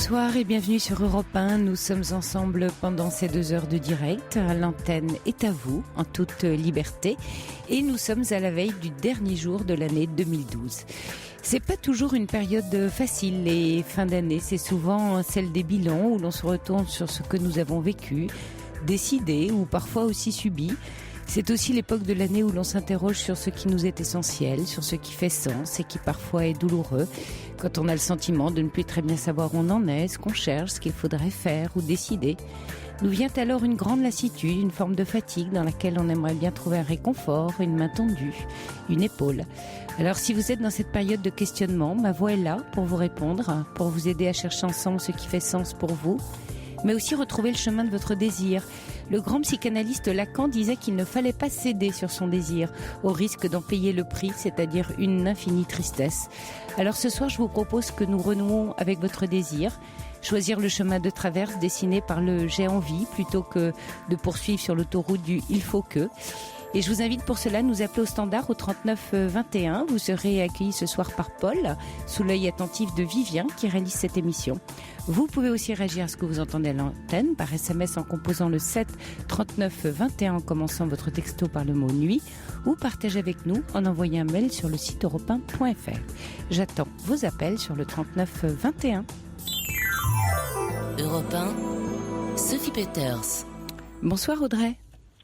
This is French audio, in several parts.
Bonsoir et bienvenue sur Europe 1. Nous sommes ensemble pendant ces 2 heures de direct. L'antenne est à vous, en toute liberté. Et nous sommes à la veille du dernier jour de l'année 2012. C'est pas toujours une période facile, les fins d'année. C'est souvent celle des bilans où l'on se retourne sur ce que nous avons vécu, décidé ou parfois aussi subi. C'est aussi l'époque de l'année où l'on s'interroge sur ce qui nous est essentiel, sur ce qui fait sens et qui parfois est douloureux, quand on a le sentiment de ne plus très bien savoir où on en est, ce qu'on cherche, ce qu'il faudrait faire ou décider. Nous vient alors une grande lassitude, une forme de fatigue dans laquelle on aimerait bien trouver un réconfort, une main tendue, une épaule. Alors si vous êtes dans cette période de questionnement, ma voix est là pour vous répondre, pour vous aider à chercher ensemble ce qui fait sens pour vous, mais aussi retrouver le chemin de votre désir. Le grand psychanalyste Lacan disait qu'il ne fallait pas céder sur son désir, au risque d'en payer le prix, c'est-à-dire une infinie tristesse. Alors ce soir, je vous propose que nous renouons avec votre désir, choisir le chemin de traverse dessiné par le « j'ai envie » plutôt que de poursuivre sur l'autoroute du « il faut que ». Et je vous invite pour cela à nous appeler au standard au 39 21. Vous serez accueillis ce soir par Paul, sous l'œil attentif de Vivien qui réalise cette émission. Vous pouvez aussi réagir à ce que vous entendez à l'antenne par SMS en composant le 7 39 21 en commençant votre texto par le mot nuit ou partagez avec nous en envoyant un mail sur le site europe1.fr. J'attends vos appels sur le 39 21. Europe 1, Sophie Peters. Bonsoir Audrey.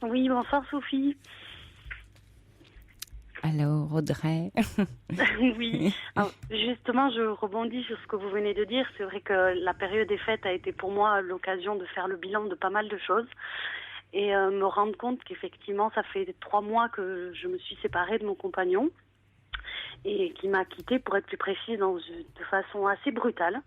Oui, bonsoir Sophie. Alors Audrey. Oui, alors, justement je rebondis sur ce que vous venez de dire. C'est vrai que la période des fêtes a été pour moi l'occasion de faire le bilan de pas mal de choses et me rendre compte qu'effectivement ça fait 3 mois que je me suis séparée de mon compagnon et qui m'a quittée, pour être plus précise, de façon assez brutale.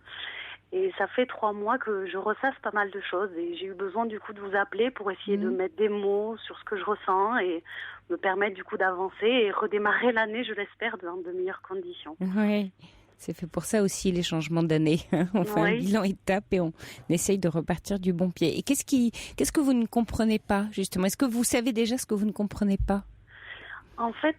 Et ça fait 3 mois que je ressasse pas mal de choses et j'ai eu besoin du coup de vous appeler pour essayer de mettre des mots sur ce que je ressens et me permettre du coup d'avancer et redémarrer l'année, je l'espère, dans de meilleures conditions. Oui, c'est fait pour ça aussi les changements d'année. On fait un bilan étape et on essaye de repartir du bon pied. Et qu'est-ce que vous ne comprenez pas justement? Est-ce que vous savez déjà ce que vous ne comprenez pas? En fait,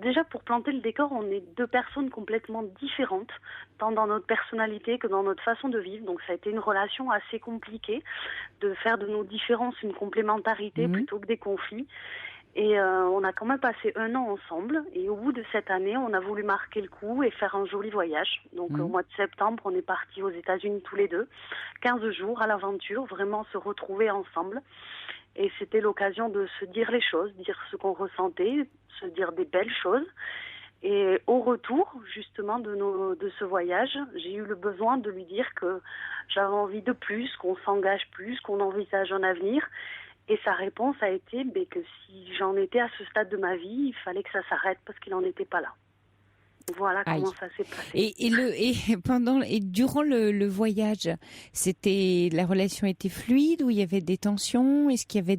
déjà, pour planter le décor, on est 2 personnes complètement différentes, tant dans notre personnalité que dans notre façon de vivre. Donc ça a été une relation assez compliquée, de faire de nos différences une complémentarité plutôt que des conflits. Et on a quand même passé 1 an ensemble. Et au bout de cette année, on a voulu marquer le coup et faire un joli voyage. Donc au mois de septembre, on est partis aux États-Unis tous les 2. 15 jours à l'aventure, vraiment se retrouver ensemble. Et c'était l'occasion de se dire les choses, dire ce qu'on ressentait, se dire des belles choses. Et au retour, justement, de ce voyage, j'ai eu le besoin de lui dire que j'avais envie de plus, qu'on s'engage plus, qu'on envisage un avenir. Et sa réponse a été que si j'en étais à ce stade de ma vie, il fallait que ça s'arrête parce qu'il n'en était pas là. Voilà comment ça s'est passé. Et durant le voyage, la relation était fluide ou il y avait des tensions? Est-ce qu'il y avait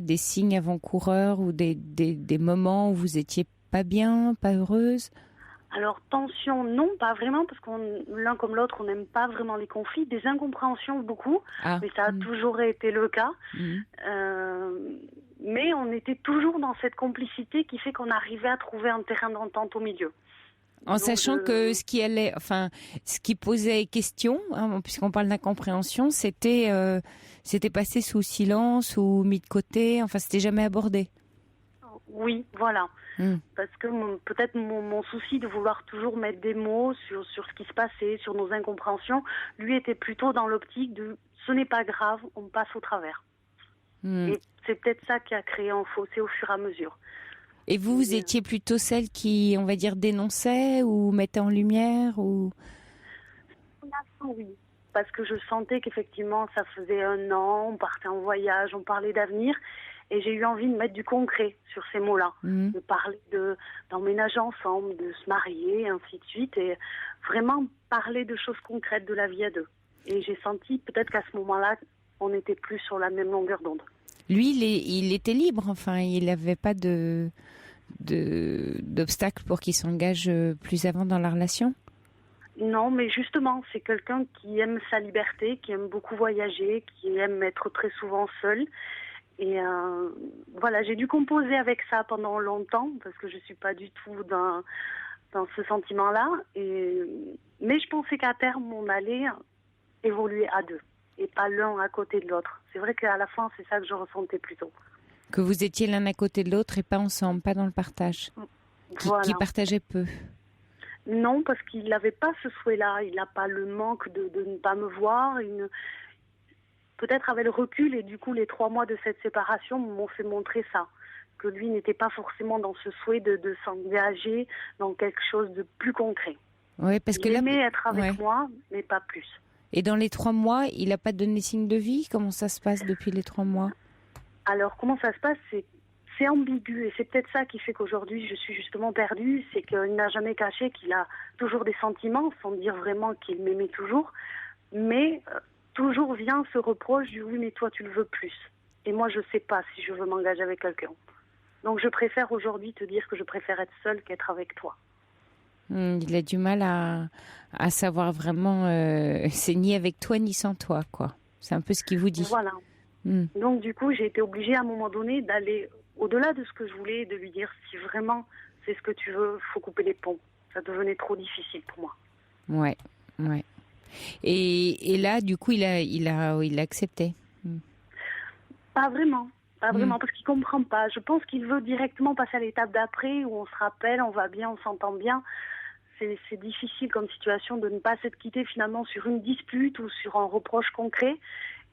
des signes avant-coureurs ou des moments où vous étiez pas bien, pas heureuse? Alors, tension, non, pas vraiment, parce l'un comme l'autre, on n'aime pas vraiment les conflits. Des incompréhensions, beaucoup, mais ça a toujours été le cas. Mais on était toujours dans cette complicité qui fait qu'on arrivait à trouver un terrain d'entente au milieu. En sachant que ce qui posait question, puisqu'on parle d'incompréhension, c'était passé sous silence ou mis de côté, enfin, c'était jamais abordé. Oui, voilà. Parce que peut-être mon souci de vouloir toujours mettre des mots sur ce qui se passait, sur nos incompréhensions, lui était plutôt dans l'optique de ce n'est pas grave, on passe au travers. Et c'est peut-être ça qui a créé un fossé au fur et à mesure. Et vous étiez plutôt celle qui, on va dire, dénonçait ou mettait en lumière ou... Oui, parce que je sentais qu'effectivement ça faisait 1 an, on partait en voyage, on parlait d'avenir. Et j'ai eu envie de mettre du concret sur ces mots-là, de parler d'emménager ensemble, de se marier, et ainsi de suite, et vraiment parler de choses concrètes de la vie à 2. Et j'ai senti peut-être qu'à ce moment-là, on n'était plus sur la même longueur d'onde. Lui, il était libre, enfin, il n'avait pas d'obstacle pour qu'il s'engage plus avant dans la relation? Non, mais justement, c'est quelqu'un qui aime sa liberté, qui aime beaucoup voyager, qui aime être très souvent seul. Et voilà, j'ai dû composer avec ça pendant longtemps parce que je suis pas du tout dans ce sentiment-là. Mais je pensais qu'à terme, on allait évoluer à deux et pas l'un à côté de l'autre. C'est vrai qu'à la fin, c'est ça que je ressentais plutôt. Que vous étiez l'un à côté de l'autre et pas ensemble, pas dans le partage. Qui partageait peu. Non, parce qu'il n'avait pas ce souhait-là. Il n'a pas le manque de ne pas me voir. Peut-être avec le recul, et du coup, les 3 mois de cette séparation m'ont fait montrer ça. Que lui n'était pas forcément dans ce souhait de s'engager dans quelque chose de plus concret. Oui, parce que il aimait être avec moi, mais pas plus. Et dans les 3 mois, il n'a pas donné signe de vie? Comment ça se passe depuis les 3 mois? Alors, comment ça se passe? C'est ambigu, et c'est peut-être ça qui fait qu'aujourd'hui je suis justement perdue, c'est qu'il n'a jamais caché qu'il a toujours des sentiments, sans dire vraiment qu'il m'aimait toujours, mais toujours vient ce reproche du oui mais toi tu le veux plus. Et moi je sais pas si je veux m'engager avec quelqu'un. Donc je préfère aujourd'hui te dire que je préfère être seule qu'être avec toi. Il a du mal à savoir vraiment, c'est ni avec toi ni sans toi, quoi. C'est un peu ce qu'il vous dit. Voilà. Donc du coup j'ai été obligée à un moment donné d'aller au-delà de ce que je voulais, de lui dire si vraiment c'est ce que tu veux, faut couper les ponts. Ça devenait trop difficile pour moi. Ouais. Et là, du coup, il a accepté. Pas vraiment, parce qu'il comprend pas. Je pense qu'il veut directement passer à l'étape d'après où on se rappelle, on va bien, on s'entend bien. C'est difficile comme situation de ne pas s'être quitté finalement sur une dispute ou sur un reproche concret.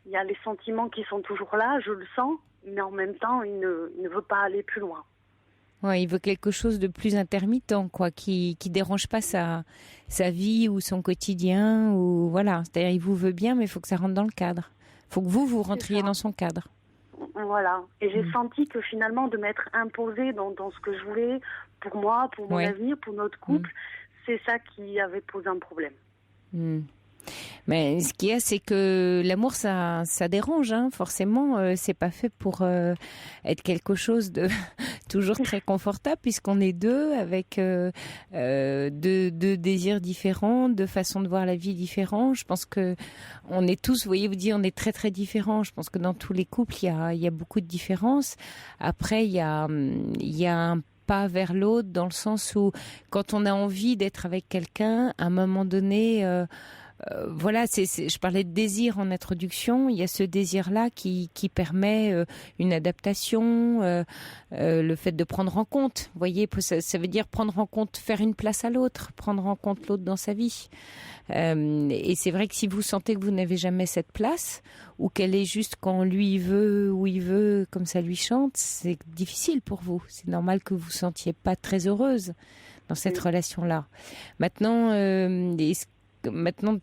Il y a les sentiments qui sont toujours là, je le sens, mais en même temps, il ne veut pas aller plus loin. Ouais, il veut quelque chose de plus intermittent, quoi, qui dérange pas sa vie ou son quotidien, ou voilà. C'est-à-dire, il vous veut bien, mais il faut que ça rentre dans le cadre. Il faut que vous rentriez dans son cadre. Voilà. Et j'ai senti que finalement, de m'être imposée dans ce que je voulais, pour moi, pour mon avenir, pour notre couple, c'est ça qui avait posé un problème. Mais ce qu'il y a, c'est que l'amour, ça dérange, hein. Forcément, c'est pas fait pour être quelque chose de toujours très confortable, puisqu'on est deux avec deux désirs différents, deux façons de voir la vie différentes. Je pense que on est tous, vous voyez, vous dites, on est très très différents. Je pense que dans tous les couples, il y a beaucoup de différences. Après, il y a un pas vers l'autre, dans le sens où quand on a envie d'être avec quelqu'un, à un moment donné, voilà, je parlais de désir en introduction. Il y a ce désir-là qui permet une adaptation, le fait de prendre en compte. Vous voyez, ça veut dire prendre en compte, faire une place à l'autre, prendre en compte l'autre dans sa vie. Et c'est vrai que si vous sentez que vous n'avez jamais cette place, ou qu'elle est juste quand lui veut, où il veut, comme ça lui chante, c'est difficile pour vous. C'est normal que vous vous sentiez pas très heureuse dans cette relation-là. Maintenant,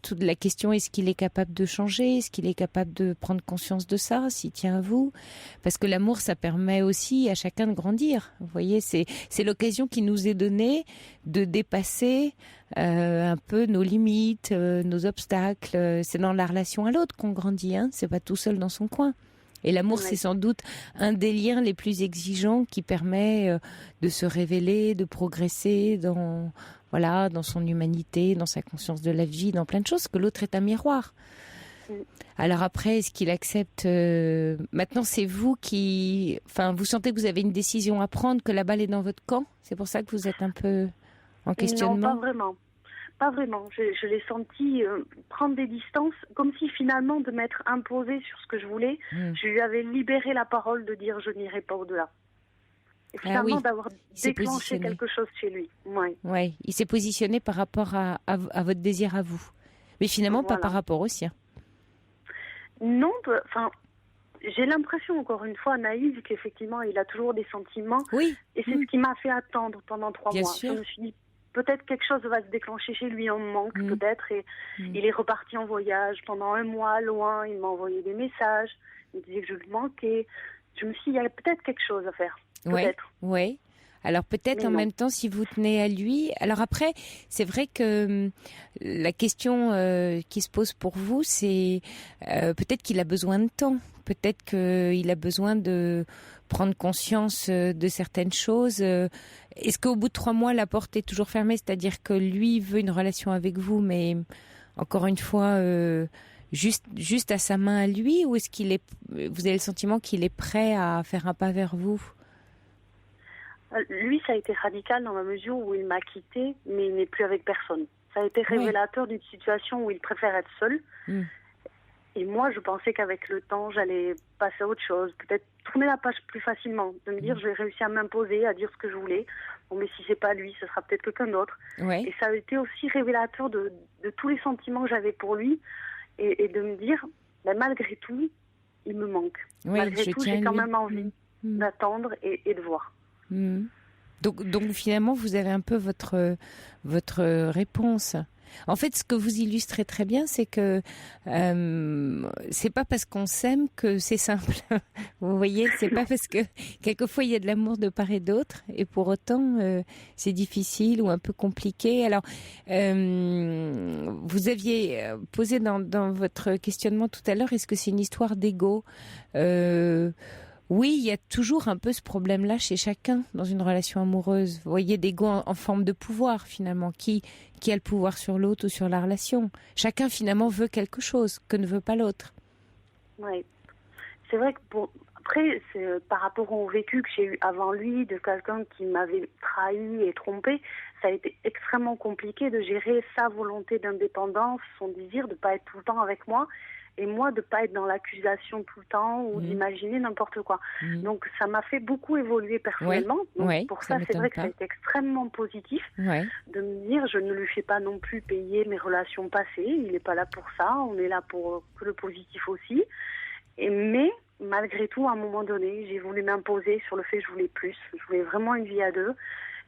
toute la question, est-ce qu'il est capable de changer? Est-ce qu'il est capable de prendre conscience de ça, s'il tient à vous? Parce que l'amour, ça permet aussi à chacun de grandir. Vous voyez, c'est l'occasion qui nous est donnée de dépasser un peu nos limites, nos obstacles. C'est dans la relation à l'autre qu'on grandit, hein. C'est pas tout seul dans son coin. Et l'amour, c'est sans doute un des liens les plus exigeants qui permet de se révéler, de progresser dans son humanité, dans sa conscience de la vie, dans plein de choses, que l'autre est un miroir. Alors après, est-ce qu'il accepte Maintenant, c'est vous qui... Enfin, vous sentez que vous avez une décision à prendre, que la balle est dans votre camp? C'est pour ça que vous êtes un peu en questionnement? Non, pas vraiment. Pas vraiment. Je l'ai senti prendre des distances, comme si finalement de m'être imposée sur ce que je voulais, je lui avais libéré la parole de dire je n'irai pas au-delà. Et finalement d'avoir déclenché quelque chose chez lui. Ouais, il s'est positionné par rapport à votre désir à vous. Mais finalement pas par rapport au sien. Non, enfin... J'ai l'impression, encore une fois, naïve, qu'effectivement, il a toujours des sentiments. Oui. Et c'est ce qui m'a fait attendre pendant 3 mois. Sûr. Je me suis dit, peut-être quelque chose va se déclencher chez lui, on me manque peut-être. Et il est reparti en voyage pendant 1 mois, loin. Il m'a envoyé des messages. Il me disait que je lui manquais. Je me suis dit, il y a peut-être quelque chose à faire. Peut-être. Oui. Alors peut-être en même temps, si vous tenez à lui. Alors après, c'est vrai que la question qui se pose pour vous, c'est peut-être qu'il a besoin de temps. Peut-être qu'il a besoin de prendre conscience de certaines choses. Est-ce qu'au bout de 3 mois, la porte est toujours fermée? C'est-à-dire que lui veut une relation avec vous, mais encore une fois, juste à sa main à lui, ou est-ce vous avez le sentiment qu'il est prêt à faire un pas vers vous? Lui, ça a été radical dans la mesure où il m'a quittée, mais il n'est plus avec personne. Ça a été révélateur d'une situation où il préfère être seul. Et moi, je pensais qu'avec le temps, j'allais passer à autre chose, peut-être tourner la page plus facilement, de me dire je vais réussir à m'imposer, à dire ce que je voulais. Bon, mais si c'est pas lui, ce sera peut-être quelqu'un d'autre. Et ça a été aussi révélateur de tous les sentiments que j'avais pour lui et de me dire, malgré tout, il me manque. Malgré tout, j'ai quand même envie d'attendre et de voir. Donc finalement, vous avez un peu votre réponse. En fait, ce que vous illustrez très bien, c'est que c'est pas parce qu'on s'aime que c'est simple. Vous voyez, c'est pas parce que quelquefois il y a de l'amour de part et d'autre, et pour autant c'est difficile ou un peu compliqué. Alors, vous aviez posé dans votre questionnement tout à l'heure, est-ce que c'est une histoire d'ego ? Oui, il y a toujours un peu ce problème-là chez chacun dans une relation amoureuse. Vous voyez, d'ego en forme de pouvoir, finalement. Qui a le pouvoir sur l'autre ou sur la relation ? Chacun, finalement, veut quelque chose que ne veut pas l'autre. Oui. C'est vrai que après, c'est, par rapport au vécu que j'ai eu avant lui, de quelqu'un qui m'avait trahi et trompé, ça a été extrêmement compliqué de gérer sa volonté d'indépendance, son désir de ne pas être tout le temps avec moi. Et moi, de ne pas être dans l'accusation tout le temps ou d'imaginer n'importe quoi. Donc, ça m'a fait beaucoup évoluer personnellement. Donc, pour ça, c'est vrai que ça a été extrêmement positif de me dire, je ne lui fais pas non plus payer mes relations passées. Il n'est pas là pour ça. On est là pour que le positif aussi. Mais, malgré tout, à un moment donné, j'ai voulu m'imposer sur le fait que je voulais plus. Je voulais vraiment une vie à deux.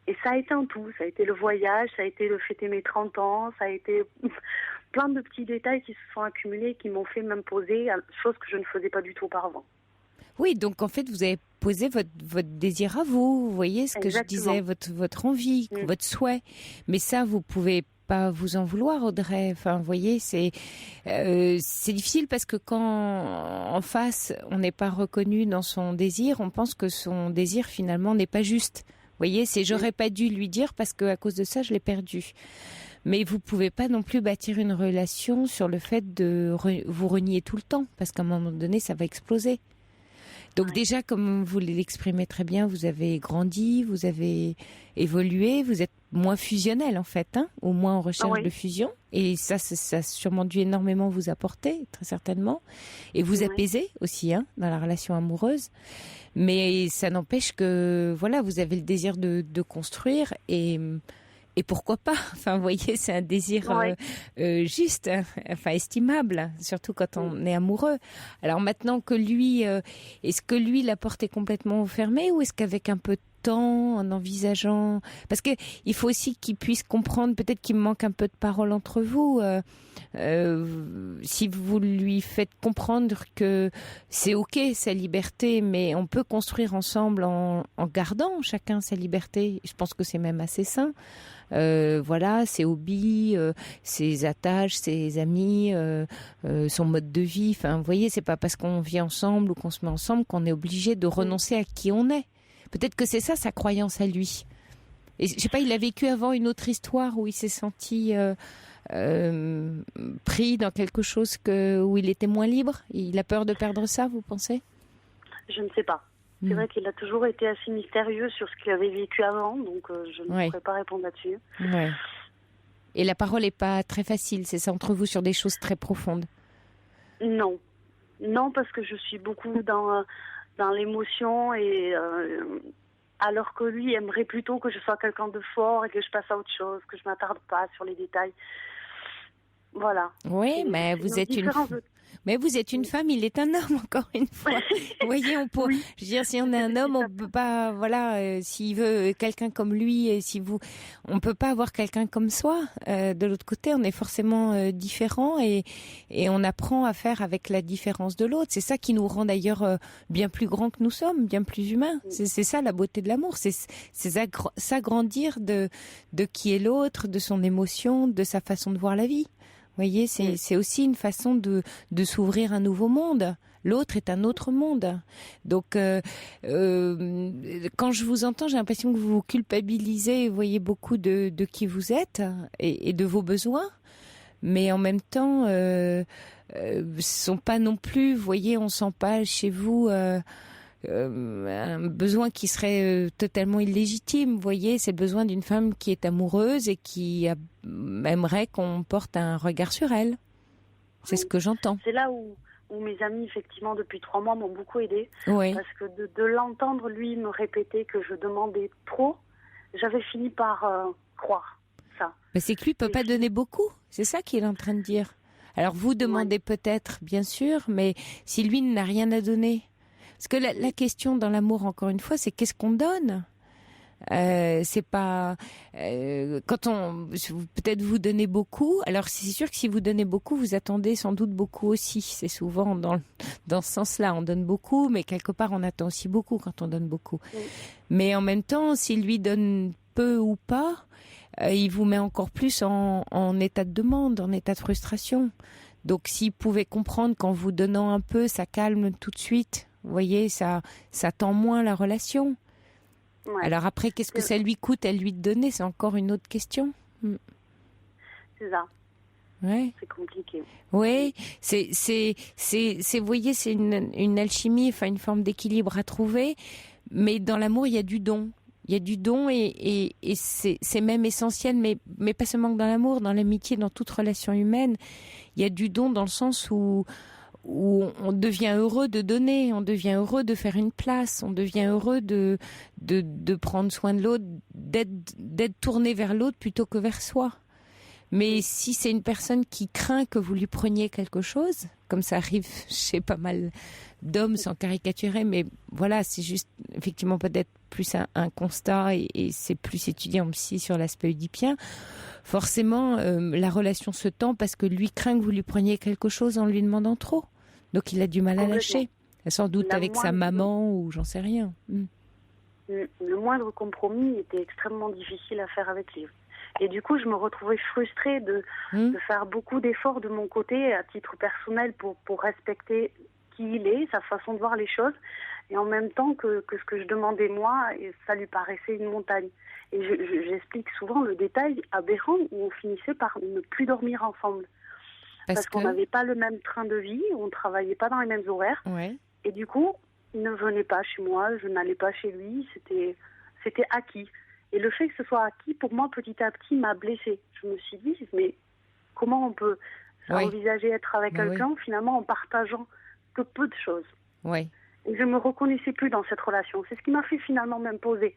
Et ça a été un tout. Ça a été le voyage, ça a été le fêter mes 30 ans, ça a été plein de petits détails qui se sont accumulés, qui m'ont fait m'imposer, chose que je ne faisais pas du tout auparavant. Oui, donc en fait, vous avez posé votre désir à vous. Vous voyez ce que je disais, votre envie, votre souhait. Mais ça, vous pouvez pas vous en vouloir, Audrey. Enfin, vous voyez, c'est difficile parce que quand en face, on n'est pas reconnu dans son désir, on pense que son désir finalement n'est pas juste. Vous voyez, c'est j'aurais pas dû lui dire parce que à cause de ça, je l'ai perdu. Mais vous pouvez pas non plus bâtir une relation sur le fait de vous renier tout le temps, parce qu'à un moment donné, ça va exploser. Donc déjà, comme vous l'exprimez très bien, vous avez grandi, vous avez évolué, vous êtes moins fusionnel en fait, ou moins en recherche de fusion. Et ça a sûrement dû énormément vous apporter, très certainement. Et vous apaiser aussi, dans la relation amoureuse. Mais ça n'empêche que, voilà, vous avez le désir de construire et pourquoi pas ? Enfin, vous voyez, c'est un désir juste, enfin estimable, surtout quand on est amoureux. Alors maintenant que lui, est-ce que lui, la porte est complètement fermée ou est-ce qu'avec un peu de temps, en envisageant... Parce que il faut aussi qu'il puisse comprendre, peut-être qu'il manque un peu de parole entre vous. Si vous lui faites comprendre que c'est ok sa liberté, mais on peut construire ensemble en gardant chacun sa liberté. Je pense que c'est même assez sain. Voilà, ses hobbies, ses attaches, ses amis, son mode de vie. Enfin, vous voyez, c'est pas parce qu'on vit ensemble ou qu'on se met ensemble qu'on est obligé de renoncer à qui on est. Peut-être que c'est ça sa croyance à lui. Et je sais pas, il a vécu avant une autre histoire où il s'est senti pris dans quelque chose où il était moins libre. Il a peur de perdre ça, vous pensez ? Je ne sais pas. C'est vrai qu'il a toujours été assez mystérieux sur ce qu'il avait vécu avant, donc je ne pourrais pas répondre là-dessus. Ouais. Et la parole n'est pas très facile, c'est ça, entre vous, sur des choses très profondes ? Non. Non, parce que je suis beaucoup dans l'émotion et... alors que lui aimerait plutôt que je sois quelqu'un de fort et que je passe à autre chose, que je ne m'attarde pas sur les détails. Voilà. Oui, mais vous êtes une femme, il est un homme, encore une fois. Vous voyez, on peut, je veux dire, si on est un homme, on peut pas, voilà, s'il veut quelqu'un comme lui, et on peut pas avoir quelqu'un comme soi. De l'autre côté, on est forcément différent et on apprend à faire avec la différence de l'autre. C'est ça qui nous rend d'ailleurs bien plus grands que nous sommes, bien plus humains. C'est ça la beauté de l'amour, c'est s'agrandir de qui est l'autre, de son émotion, de sa façon de voir la vie. Vous voyez, c'est aussi une façon de s'ouvrir un nouveau monde. L'autre est un autre monde. Donc, quand je vous entends, j'ai l'impression que vous vous culpabilisez, vous voyez beaucoup de qui vous êtes et de vos besoins. Mais en même temps, sont pas non plus, vous voyez, on sent pas chez vous un besoin qui serait totalement illégitime. Vous voyez, c'est le besoin d'une femme qui est amoureuse et qui aimerait qu'on porte un regard sur elle. C'est ce que j'entends. C'est là où mes amis, effectivement, depuis 3 mois, m'ont beaucoup aidée. Oui. Parce que de l'entendre, lui, me répéter que je demandais trop, j'avais fini par croire ça. Mais c'est que lui ne peut pas donner beaucoup. C'est ça qu'il est en train de dire. Alors vous demandez peut-être, bien sûr, mais si lui n'a rien à donner. Parce que la question dans l'amour, encore une fois, c'est qu'est-ce qu'on donne ? C'est pas quand peut-être vous donnez beaucoup. Alors c'est sûr que si vous donnez beaucoup, vous attendez sans doute beaucoup aussi. C'est souvent dans ce sens-là, on donne beaucoup, mais quelque part on attend aussi beaucoup quand on donne beaucoup. Oui. Mais en même temps, s'il lui donne peu ou pas, il vous met encore plus en état de demande, en état de frustration. Donc s'il pouvait comprendre qu'en vous donnant un peu, ça calme tout de suite. Vous voyez, ça tend moins la relation. Ouais. Alors après, qu'est-ce que ça lui coûte à lui de donner ? C'est encore une autre question. C'est ça. Ouais. C'est compliqué. Oui, vous voyez, c'est une alchimie, enfin une forme d'équilibre à trouver. Mais dans l'amour, il y a du don. Il y a du don et c'est même essentiel, mais pas seulement que dans l'amour, dans l'amitié, dans toute relation humaine. Il y a du don dans le sens où on devient heureux de donner, on devient heureux de faire une place, on devient heureux de prendre soin de l'autre, d'être tourné vers l'autre plutôt que vers soi. Mais si c'est une personne qui craint que vous lui preniez quelque chose, comme ça arrive chez pas mal d'hommes, sans caricaturer, mais voilà, c'est juste effectivement peut-être plus un constat et c'est plus étudié en psy sur l'aspect oedipien. Forcément, la relation se tend parce que lui craint que vous lui preniez quelque chose en lui demandant trop. Donc il a du mal à lâcher. Sans doute avec sa maman ou j'en sais rien. Le moindre compromis était extrêmement difficile à faire avec lui. Et du coup, je me retrouvais frustrée de faire beaucoup d'efforts de mon côté, à titre personnel, pour respecter qui il est, sa façon de voir les choses. Et en même temps que ce que je demandais moi, ça lui paraissait une montagne. Et j'explique souvent le détail aberrant où on finissait par ne plus dormir ensemble. Parce qu'on n'avait pas le même train de vie, on ne travaillait pas dans les mêmes horaires. Ouais. Et du coup, il ne venait pas chez moi, je n'allais pas chez lui, c'était acquis. Et le fait que ce soit acquis, pour moi, petit à petit, m'a blessée. Je me suis dit, mais comment on peut envisager être avec quelqu'un, finalement, en partageant que peu de choses. Oui. Et je ne me reconnaissais plus dans cette relation. C'est ce qui m'a fait finalement m'imposer.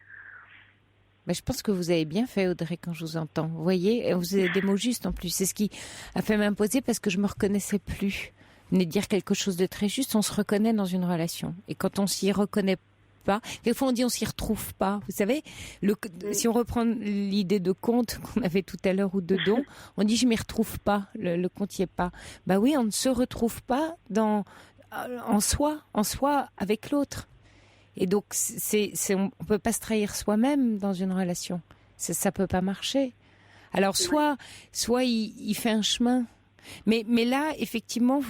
Mais je pense que vous avez bien fait, Audrey, quand je vous entends. Vous voyez, vous avez des mots justes en plus. C'est ce qui a fait m'imposer parce que je me reconnaissais plus. Venez de dire quelque chose de très juste. On se reconnaît dans une relation. Et quand on s'y reconnaît pas, quelquefois on dit on s'y retrouve pas. Vous savez, si on reprend l'idée de compte qu'on avait tout à l'heure ou de don, on dit je m'y retrouve pas. Le compte y est pas. Bah oui, on ne se retrouve pas en soi avec l'autre. Et donc, on peut pas se trahir soi-même dans une relation. Ça peut pas marcher. Alors, soit il fait un chemin. Mais là, effectivement,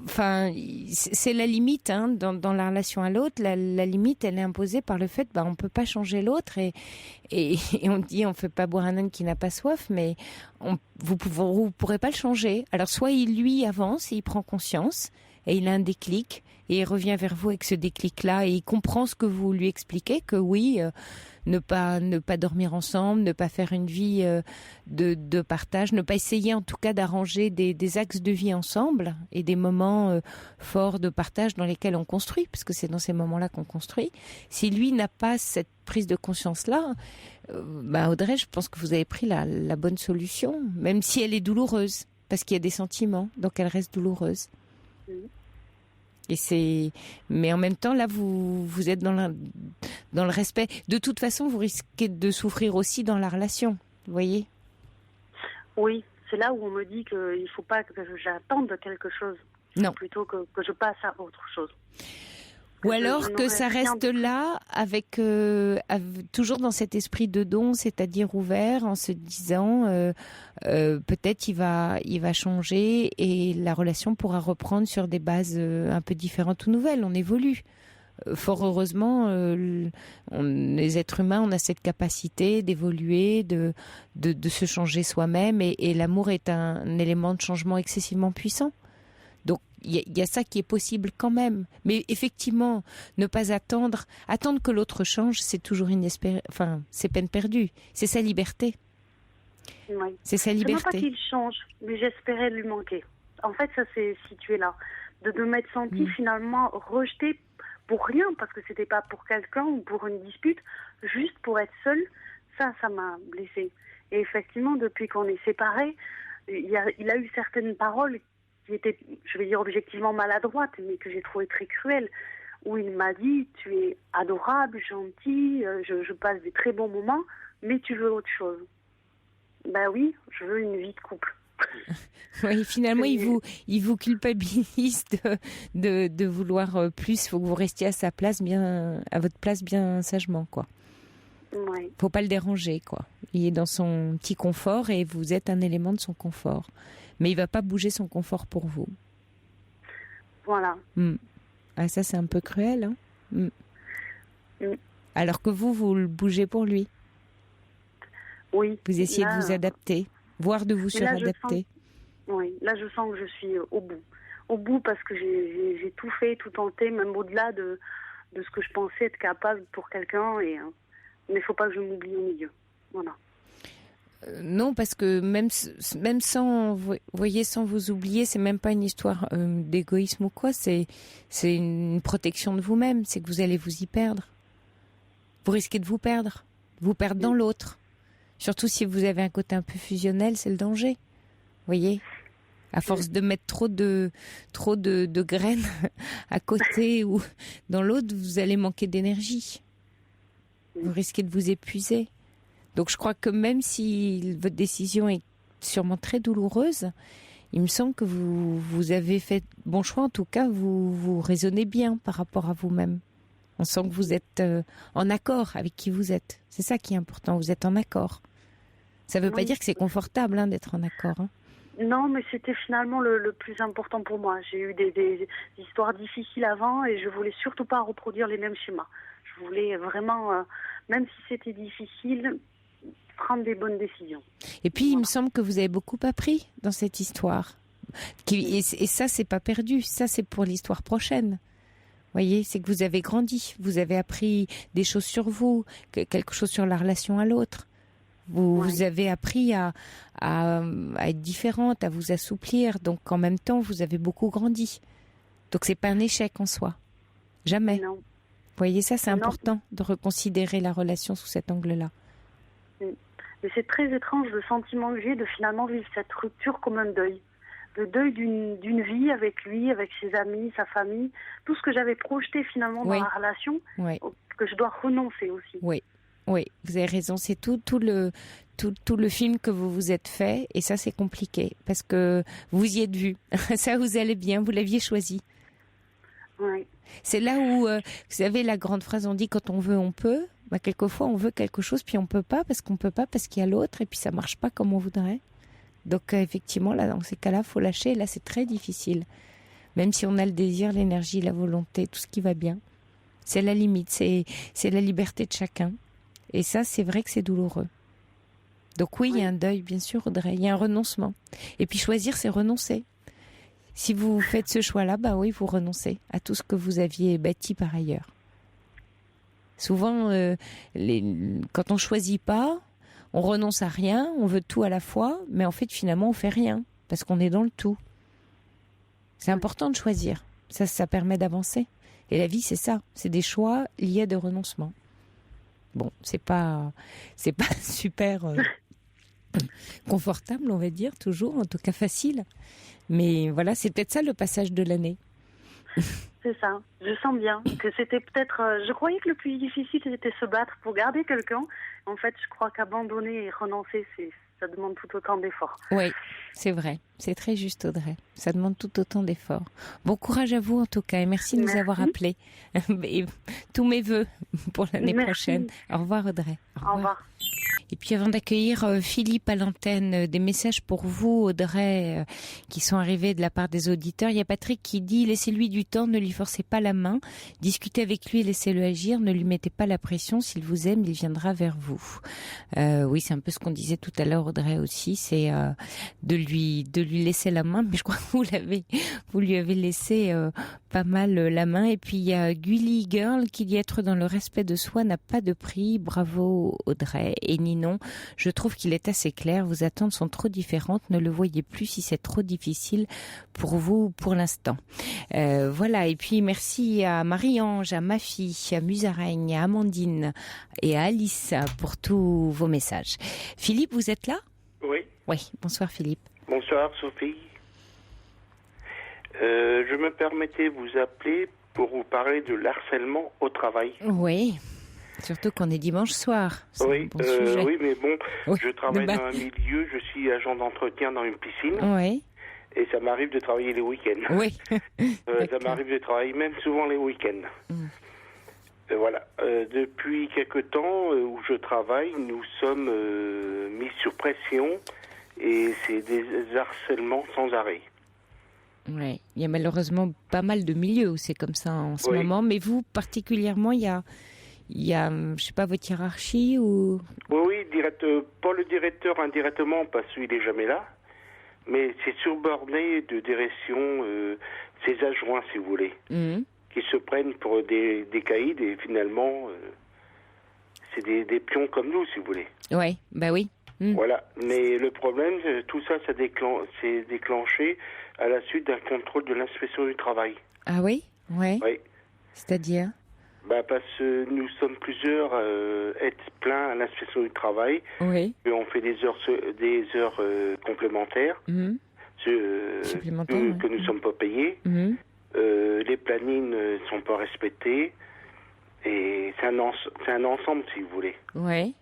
c'est la limite, hein, dans la relation à l'autre. La limite, elle est imposée par le fait, on peut pas changer l'autre et on dit, on fait pas boire un âne qui n'a pas soif, mais vous pourrez pas le changer. Alors, soit lui avance et il prend conscience et il a un déclic. Et il revient vers vous avec ce déclic-là et il comprend ce que vous lui expliquez, que oui, ne pas dormir ensemble, ne pas faire une vie de partage, ne pas essayer en tout cas d'arranger des axes de vie ensemble et des moments forts de partage dans lesquels on construit, parce que c'est dans ces moments-là qu'on construit. Si lui n'a pas cette prise de conscience-là, Audrey, je pense que vous avez pris la bonne solution, même si elle est douloureuse, parce qu'il y a des sentiments, donc elle reste douloureuse. Mais en même temps, là, vous êtes dans le respect. De toute façon, vous risquez de souffrir aussi dans la relation, vous voyez ? Oui, c'est là où on me dit qu'il ne faut pas que j'attende quelque chose. Non. Plutôt que je passe à autre chose. Ou alors que ça reste là avec toujours dans cet esprit de don, c'est-à-dire ouvert, en se disant peut-être il va changer et la relation pourra reprendre sur des bases un peu différentes ou nouvelles. On évolue. Fort heureusement, les êtres humains, on a cette capacité d'évoluer, de se changer soi-même et l'amour est un élément de changement excessivement puissant. Donc il y a ça qui est possible quand même. Mais effectivement, ne pas attendre que l'autre change, c'est toujours c'est peine perdue. C'est sa liberté. Oui. C'est sa Je ne veux pas liberté. qu'il change, mais j'espérais lui manquer. En fait, ça s'est situé là. De m'être sentie finalement rejetée pour rien, parce que c'était pas pour quelqu'un ou pour une dispute, juste pour être seule, ça m'a blessée. Et effectivement, depuis qu'on est séparés, il a eu certaines paroles qui étaient, je vais dire objectivement maladroites, mais que j'ai trouvées très cruelles, où il m'a dit « Tu es adorable, gentil, je passe des très bons moments, mais tu veux autre chose. » Ben oui, je veux une vie de couple. Oui, finalement, il vous culpabilise de vouloir plus. Il faut que vous restiez à votre place bien sagement, quoi. Ouais. Faut pas le déranger, quoi. Il est dans son petit confort et vous êtes un élément de son confort. Mais il va pas bouger son confort pour vous. Voilà. Ah, ça, c'est un peu cruel, hein. Alors que vous le bougez pour lui. Oui. Vous essayez de vous adapter, voire de vous suradapter. Oui, là je sens que je suis au bout. Au bout parce que j'ai tout fait, tout tenté, même au-delà de ce que je pensais être capable pour quelqu'un. Mais il ne faut pas que je m'oublie au milieu. Voilà. Non, parce que même sans, voyez, sans vous oublier, c'est même pas une histoire d'égoïsme ou quoi, c'est une protection de vous-même, c'est que vous allez vous y perdre. Vous risquez de vous perdre dans l'autre. Surtout si vous avez un côté un peu fusionnel, c'est le danger. Voyez, à force de mettre trop de graines à côté ou dans l'autre, vous allez manquer d'énergie. Vous risquez de vous épuiser. Donc je crois que même si votre décision est sûrement très douloureuse, il me semble que vous avez fait bon choix. En tout cas, vous raisonnez bien par rapport à vous-même. On sent que vous êtes en accord avec qui vous êtes. C'est ça qui est important, vous êtes en accord. Ça ne veut pas dire que c'est confortable d'être en accord. Non, mais c'était finalement le plus important pour moi. J'ai eu des histoires difficiles avant et je voulais surtout pas reproduire les mêmes schémas. Je voulais vraiment, même si c'était difficile, prendre des bonnes décisions. Et puis, il me semble que vous avez beaucoup appris dans cette histoire. Et ça, c'est pas perdu. Ça, c'est pour l'histoire prochaine. Voyez, c'est que vous avez grandi. Vous avez appris des choses sur vous, quelque chose sur la relation à l'autre. Vous avez appris à être différente, à vous assouplir. Donc, en même temps, vous avez beaucoup grandi. Donc, c'est pas un échec en soi. Jamais. Non. Vous voyez, ça, c'est important de reconsidérer la relation sous cet angle-là. Mais c'est très étrange le sentiment que j'ai de finalement vivre cette rupture comme un deuil. Le deuil d'une vie avec lui, avec ses amis, sa famille. Tout ce que j'avais projeté finalement dans la relation, que je dois renoncer aussi. Oui, vous avez raison. C'est tout le film que vous vous êtes fait. Et ça, c'est compliqué. Parce que vous y êtes vu. Ça, vous allez bien. Vous l'aviez choisi. Oui. C'est là où, vous savez, la grande phrase, on dit quand on veut, on peut. Bah, quelquefois, on veut quelque chose, puis on peut pas parce qu'il y a l'autre, et puis ça marche pas comme on voudrait. Donc, effectivement, là, dans ces cas-là, faut lâcher. Là, c'est très difficile. Même si on a le désir, l'énergie, la volonté, tout ce qui va bien. C'est la limite, c'est la liberté de chacun. Et ça, c'est vrai que c'est douloureux. Donc oui, il y a un deuil, bien sûr, Audrey. Il y a un renoncement. Et puis choisir, c'est renoncer. Si vous faites ce choix-là, bah oui, vous renoncez à tout ce que vous aviez bâti par ailleurs. Souvent, quand on choisit pas, on renonce à rien, on veut tout à la fois, mais en fait, finalement, on fait rien parce qu'on est dans le tout. C'est important de choisir. Ça permet d'avancer. Et la vie, c'est ça. C'est des choix liés à des renoncements. Bon, c'est pas super confortable, on va dire, toujours, en tout cas facile. Mais voilà, c'est peut-être ça le passage de l'année. C'est ça. Je sens bien que c'était peut-être... je croyais que le plus difficile, c'était se battre pour garder quelqu'un. En fait, je crois qu'abandonner et renoncer, ça demande tout autant d'efforts. Oui, c'est vrai. C'est très juste, Audrey. Ça demande tout autant d'efforts. Bon courage à vous, en tout cas, et merci de nous avoir appelés. Et tous mes vœux pour l'année prochaine. Au revoir, Audrey. Au revoir. Et puis avant d'accueillir Philippe à l'antenne, des messages pour vous, Audrey, qui sont arrivés de la part des auditeurs. Il y a Patrick qui dit « Laissez-lui du temps, ne lui forcez pas la main. Discutez avec lui et laissez-le agir. Ne lui mettez pas la pression. S'il vous aime, il viendra vers vous. » Oui, c'est un peu ce qu'on disait tout à l'heure, Audrey, aussi. C'est de lui laisser la main. Mais je crois que vous lui avez laissé pas mal la main. Et puis il y a Gully Girl qui dit « Être dans le respect de soi n'a pas de prix. Bravo, Audrey. » Et Ninon, je trouve qu'il est assez clair. Vos attentes sont trop différentes. Ne le voyez plus si c'est trop difficile pour vous pour l'instant. Voilà. Et puis merci à Marie-Ange, à ma fille, à Musaraigne, à Amandine et à Alice pour tous vos messages. Philippe, vous êtes là? Oui. Oui. Bonsoir Philippe. Bonsoir Sophie. Je me permettais de vous appeler pour vous parler de l'harcèlement au travail. Oui. Surtout qu'on est dimanche soir. C'est Oui, un bon sujet. oui, mais bon, Oui, je travaille de dans un milieu, je suis agent d'entretien dans une piscine, Oui. et ça m'arrive de travailler les week-ends. Oui. Ça m'arrive de travailler même souvent les week-ends. Mm. Voilà. Depuis quelque temps où je travaille, nous sommes mis sur pression, et c'est des harcèlements sans arrêt. Ouais. Il y a malheureusement pas mal de milieux où c'est comme ça en ce Oui. moment. Mais vous, particulièrement, il y a, je sais pas, votre hiérarchie ou... Oui, pas le directeur indirectement, parce qu'il n'est jamais là, mais c'est surborné de direction, ses adjoints, si vous voulez, qui se prennent pour des caïds, et finalement, c'est des pions comme nous, si vous voulez. Ouais, bah oui. Voilà, mais le problème, tout ça, s'est déclenché à la suite d'un contrôle de l'inspection du travail. Ah oui? Ouais. Oui. C'est-à-dire? Parce que nous sommes plusieurs être plaints à l'inspection du travail. Oui. Et on fait des heures complémentaires, Supplémentaires, que nous ne sommes pas payés. Les plannings ne sont pas respectés. Et c'est un ensemble, si vous voulez. Ouais.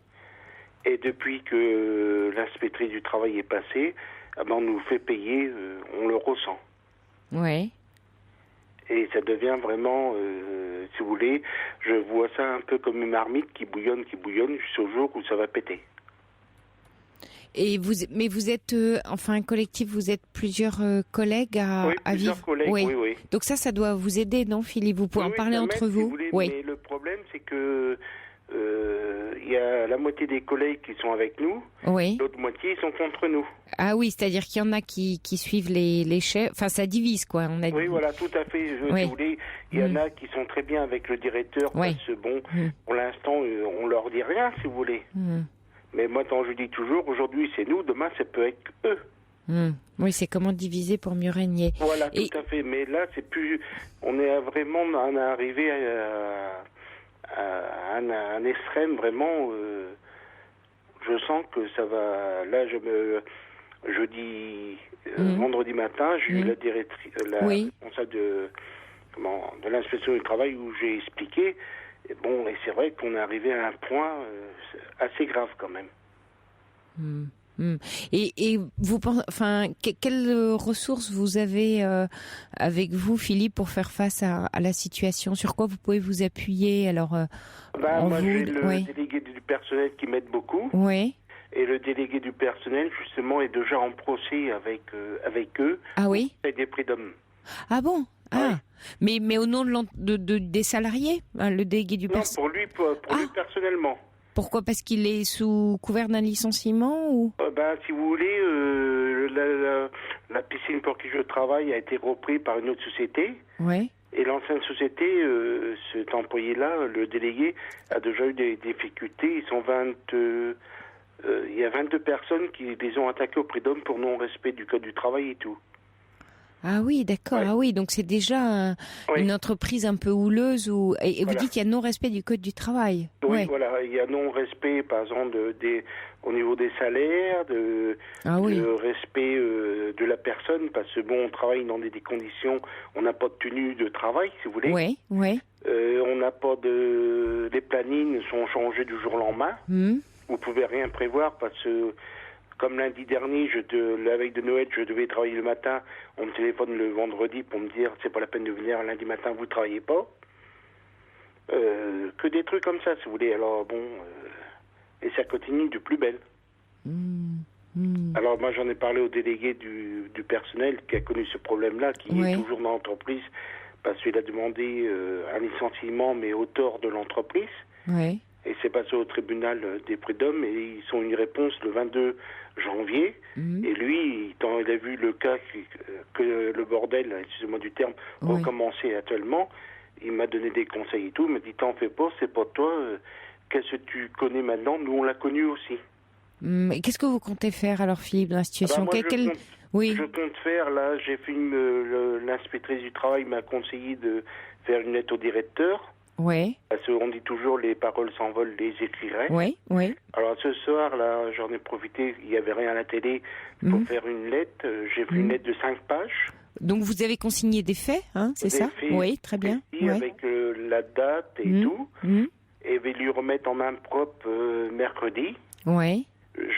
Et depuis que l'inspectrice du travail est passée, on nous fait payer, on le ressent. Ouais. Et ça devient vraiment, si vous voulez, je vois ça un peu comme une marmite qui bouillonne jusqu'au jour où ça va péter. Et mais vous êtes, enfin un collectif, vous êtes plusieurs collègues à plusieurs vivre. collègues, oui. Donc ça doit vous aider, non, Philippe? Vous pouvez en parler entre vous. Si vous voulez, oui. Mais le problème, c'est que il y a la moitié des collègues qui sont avec nous, Oui. l'autre moitié ils sont contre nous. Ah oui, c'est-à-dire qu'il y en a qui suivent les chefs. Enfin, ça divise, quoi. On a Oui, voilà, tout à fait. Si vous voulez, il y en a qui sont très bien avec le directeur, parce que bon, pour l'instant, on leur dit rien, si vous voulez. Mais moi, quand je dis toujours, aujourd'hui c'est nous, demain ça peut être eux. Oui, c'est comment diviser pour mieux régner. Voilà, tout à fait. Mais là, c'est plus, on est arrivé à un extrême vraiment. Je sens que ça va. Là, vendredi matin, j'ai eu la responsable de l'inspection du travail où j'ai expliqué. Et bon, et c'est vrai qu'on est arrivé à un point assez grave quand même. Et vous pensez, enfin, quelles ressources vous avez avec vous, Philippe, pour faire face à la situation? Sur quoi vous pouvez vous appuyer? Alors, moi, j'ai le délégué du personnel qui m'aide beaucoup. Oui. Et le délégué du personnel, justement, est déjà en procès avec eux. Ah oui. Avec des prud'hommes. Ah bon? Ah. Oui. Mais au nom des salariés, hein, le délégué du personnel. Non, pour lui personnellement. Pourquoi? Parce qu'il est sous couvert d'un licenciement ou? Si vous voulez, la piscine pour qui je travaille a été reprise par une autre société. Oui. Et l'ancienne société, cet employé-là, le délégué, a déjà eu des difficultés. Ils sont il y a 22 personnes qui les ont attaqués au prud'homme pour non-respect du code du travail et tout. Ah oui, d'accord. Ouais. Ah oui, donc c'est déjà une entreprise un peu houleuse et vous dites qu'il y a non-respect du code du travail. Oui, voilà. Il y a non-respect, par exemple, au niveau des salaires, de respect de la personne, parce que bon, on travaille dans des conditions, on n'a pas de tenue de travail, si vous voulez. Oui, oui. On n'a pas les plannings sont changés du jour au lendemain. Vous pouvez rien prévoir parce que comme lundi dernier, la veille de Noël, je devais travailler le matin. On me téléphone le vendredi pour me dire c'est pas la peine de venir lundi matin, vous travaillez pas. Que des trucs comme ça, si vous voulez. Alors bon, et ça continue de plus belle. Alors moi j'en ai parlé au délégué du personnel qui a connu ce problème-là, qui est toujours dans l'entreprise, parce qu'il a demandé un licenciement, mais au tort de l'entreprise. Oui. Et c'est passé au tribunal des prud'hommes, et ils ont eu une réponse le 22 janvier. Et lui, quand il a vu le cas que le bordel, excusez-moi du terme, recommençait actuellement, il m'a donné des conseils et tout. Il m'a dit, t'en fais pas, c'est pas toi. Qu'est-ce que tu connais maintenant? Nous, on l'a connu aussi. Qu'est-ce que vous comptez faire alors, Philippe, dans la situation? Je compte faire, là, j'ai fait l'inspectrice du travail m'a conseillé de faire une lettre au directeur. Oui. Parce qu'on dit toujours les paroles s'envolent, les écriraient. Oui. Alors ce soir, là, j'en ai profité, il n'y avait rien à la télé pour faire une lettre. J'ai fait une lettre de 5 pages. Donc vous avez consigné des faits, hein, c'est ça? Oui, très bien. Avec la date et tout. Et je vais lui remettre en main propre mercredi. Oui.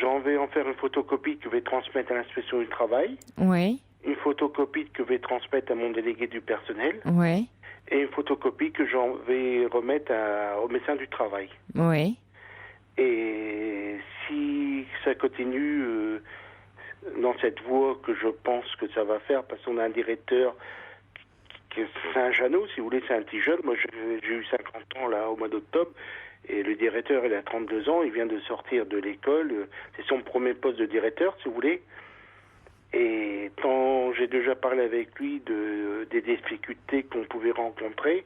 J'en vais en faire une photocopie que je vais transmettre à l'inspection du travail. Oui. Une photocopie que je vais transmettre à mon délégué du personnel. Oui. Et une photocopie que j'en vais remettre au médecin du travail. Oui. Et si ça continue dans cette voie que je pense que ça va faire, parce qu'on a un directeur c'est un Jeannot, si vous voulez, c'est un petit jeune. Moi, j'ai eu 50 ans là au mois d'octobre. Et le directeur, il a 32 ans, il vient de sortir de l'école. C'est son premier poste de directeur, si vous voulez. Et quand j'ai déjà parlé avec lui des difficultés qu'on pouvait rencontrer,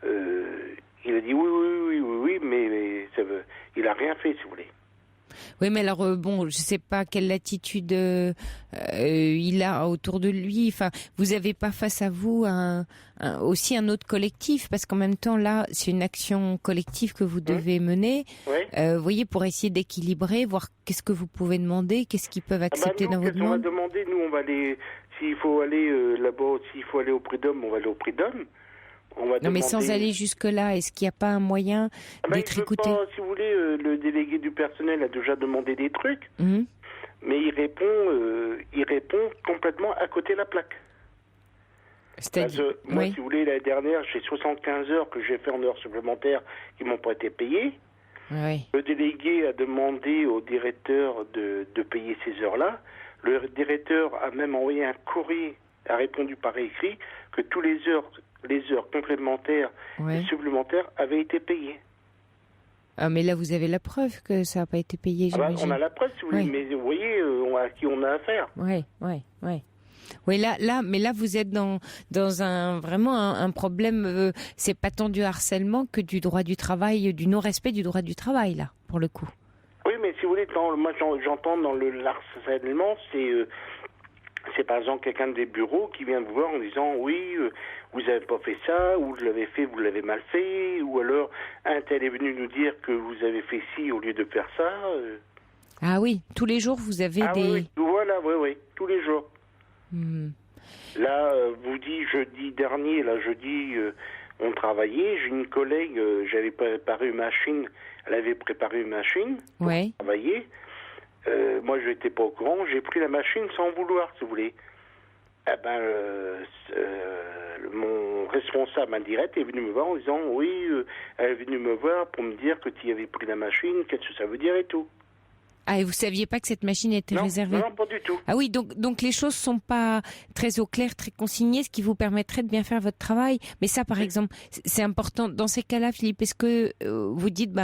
il a dit oui, mais il n'a rien fait, si vous voulez. Oui, mais alors, je ne sais pas quelle attitude il a autour de lui. Enfin, vous n'avez pas face à vous aussi un autre collectif, parce qu'en même temps, là, c'est une action collective que vous devez mener. Vous voyez, pour essayer d'équilibrer, voir qu'est-ce que vous pouvez demander, qu'est-ce qu'ils peuvent accepter dans votre demande. On va demander, nous, on va aller, s'il faut aller là-bas, s'il faut aller au prud'homme, on va aller au prud'homme. Non, mais sans aller jusque-là, est-ce qu'il n'y a pas un moyen d'être écouté? Si vous voulez, le délégué du personnel a déjà demandé des trucs, mais il répond complètement à côté de la plaque. C'est-à-dire, moi, si vous voulez, l'année dernière, j'ai 75 heures que j'ai fait en heures supplémentaires qui m'ont pas été payées. Oui. Le délégué a demandé au directeur de payer ces heures-là. Le directeur a même envoyé un courrier, a répondu par écrit que toutes les heures complémentaires et supplémentaires avaient été payées. Ah, mais là, vous avez la preuve que ça n'a pas été payé, j'imagine. On a la preuve, si vous voulez, mais vous voyez à qui on a affaire. Oui. Oui, mais là, vous êtes dans vraiment un problème. C'est pas tant du harcèlement que du droit du travail, du non-respect du droit du travail, là, pour le coup. Oui, mais si vous voulez, moi, j'entends dans le harcèlement, c'est par exemple quelqu'un des bureaux qui vient vous voir en disant oui, vous n'avez pas fait ça, ou vous l'avez fait, vous l'avez mal fait, ou alors un tel est venu nous dire que vous avez fait ci au lieu de faire ça. Ah oui, tous les jours vous avez des... Oui, voilà, oui, tous les jours. Là, vous dit jeudi dernier, on travaillait, j'ai une collègue, j'avais préparé une machine, elle avait préparé une machine pour travailler. Moi, je n'étais pas au courant. J'ai pris la machine sans vouloir, si vous voulez. Mon responsable indirect est venu me voir en disant oui, elle est venue me voir pour me dire que tu avais pris la machine, qu'est-ce que ça veut dire et tout. Ah, et vous saviez pas que cette machine était réservée? Non, pas du tout. Ah oui, donc les choses sont pas très au clair, très consignées, ce qui vous permettrait de bien faire votre travail. Mais ça, par exemple, c'est important. Dans ces cas-là, Philippe, est-ce que vous dites,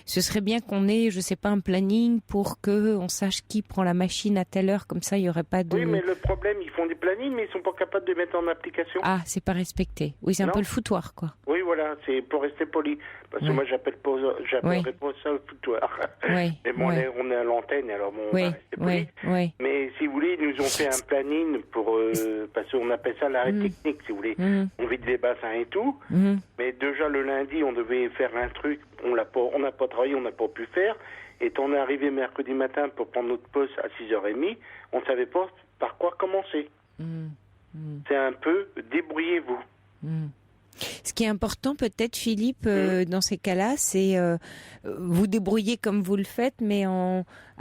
ce serait bien qu'on ait, je sais pas, un planning pour que on sache qui prend la machine à telle heure, comme ça, il y aurait pas de... Oui, mais le problème, ils font des plannings, mais ils sont pas capables de mettre en application. Ah, c'est pas respecté. Oui, c'est un peu le foutoir, quoi. Oui, voilà, c'est pour rester poli. Parce que moi, j'appellerais pas ça le foutoir. Mais bon, on est à l'antenne, alors bon, on va rester poli. Mais si vous voulez, ils nous ont fait un planning pour, parce qu'on appelle ça l'arrêt technique, si vous voulez. On vide les bassins et tout. Mais déjà, le lundi, on devait faire un truc, on n'a pas travaillé, on n'a pas pu faire. Et quand on est arrivé mercredi matin pour prendre notre poste à 6h30, on ne savait pas par quoi commencer. C'est un peu, débrouillez-vous. Ce qui est important peut-être, Philippe, dans ces cas-là, c'est vous débrouiller comme vous le faites, mais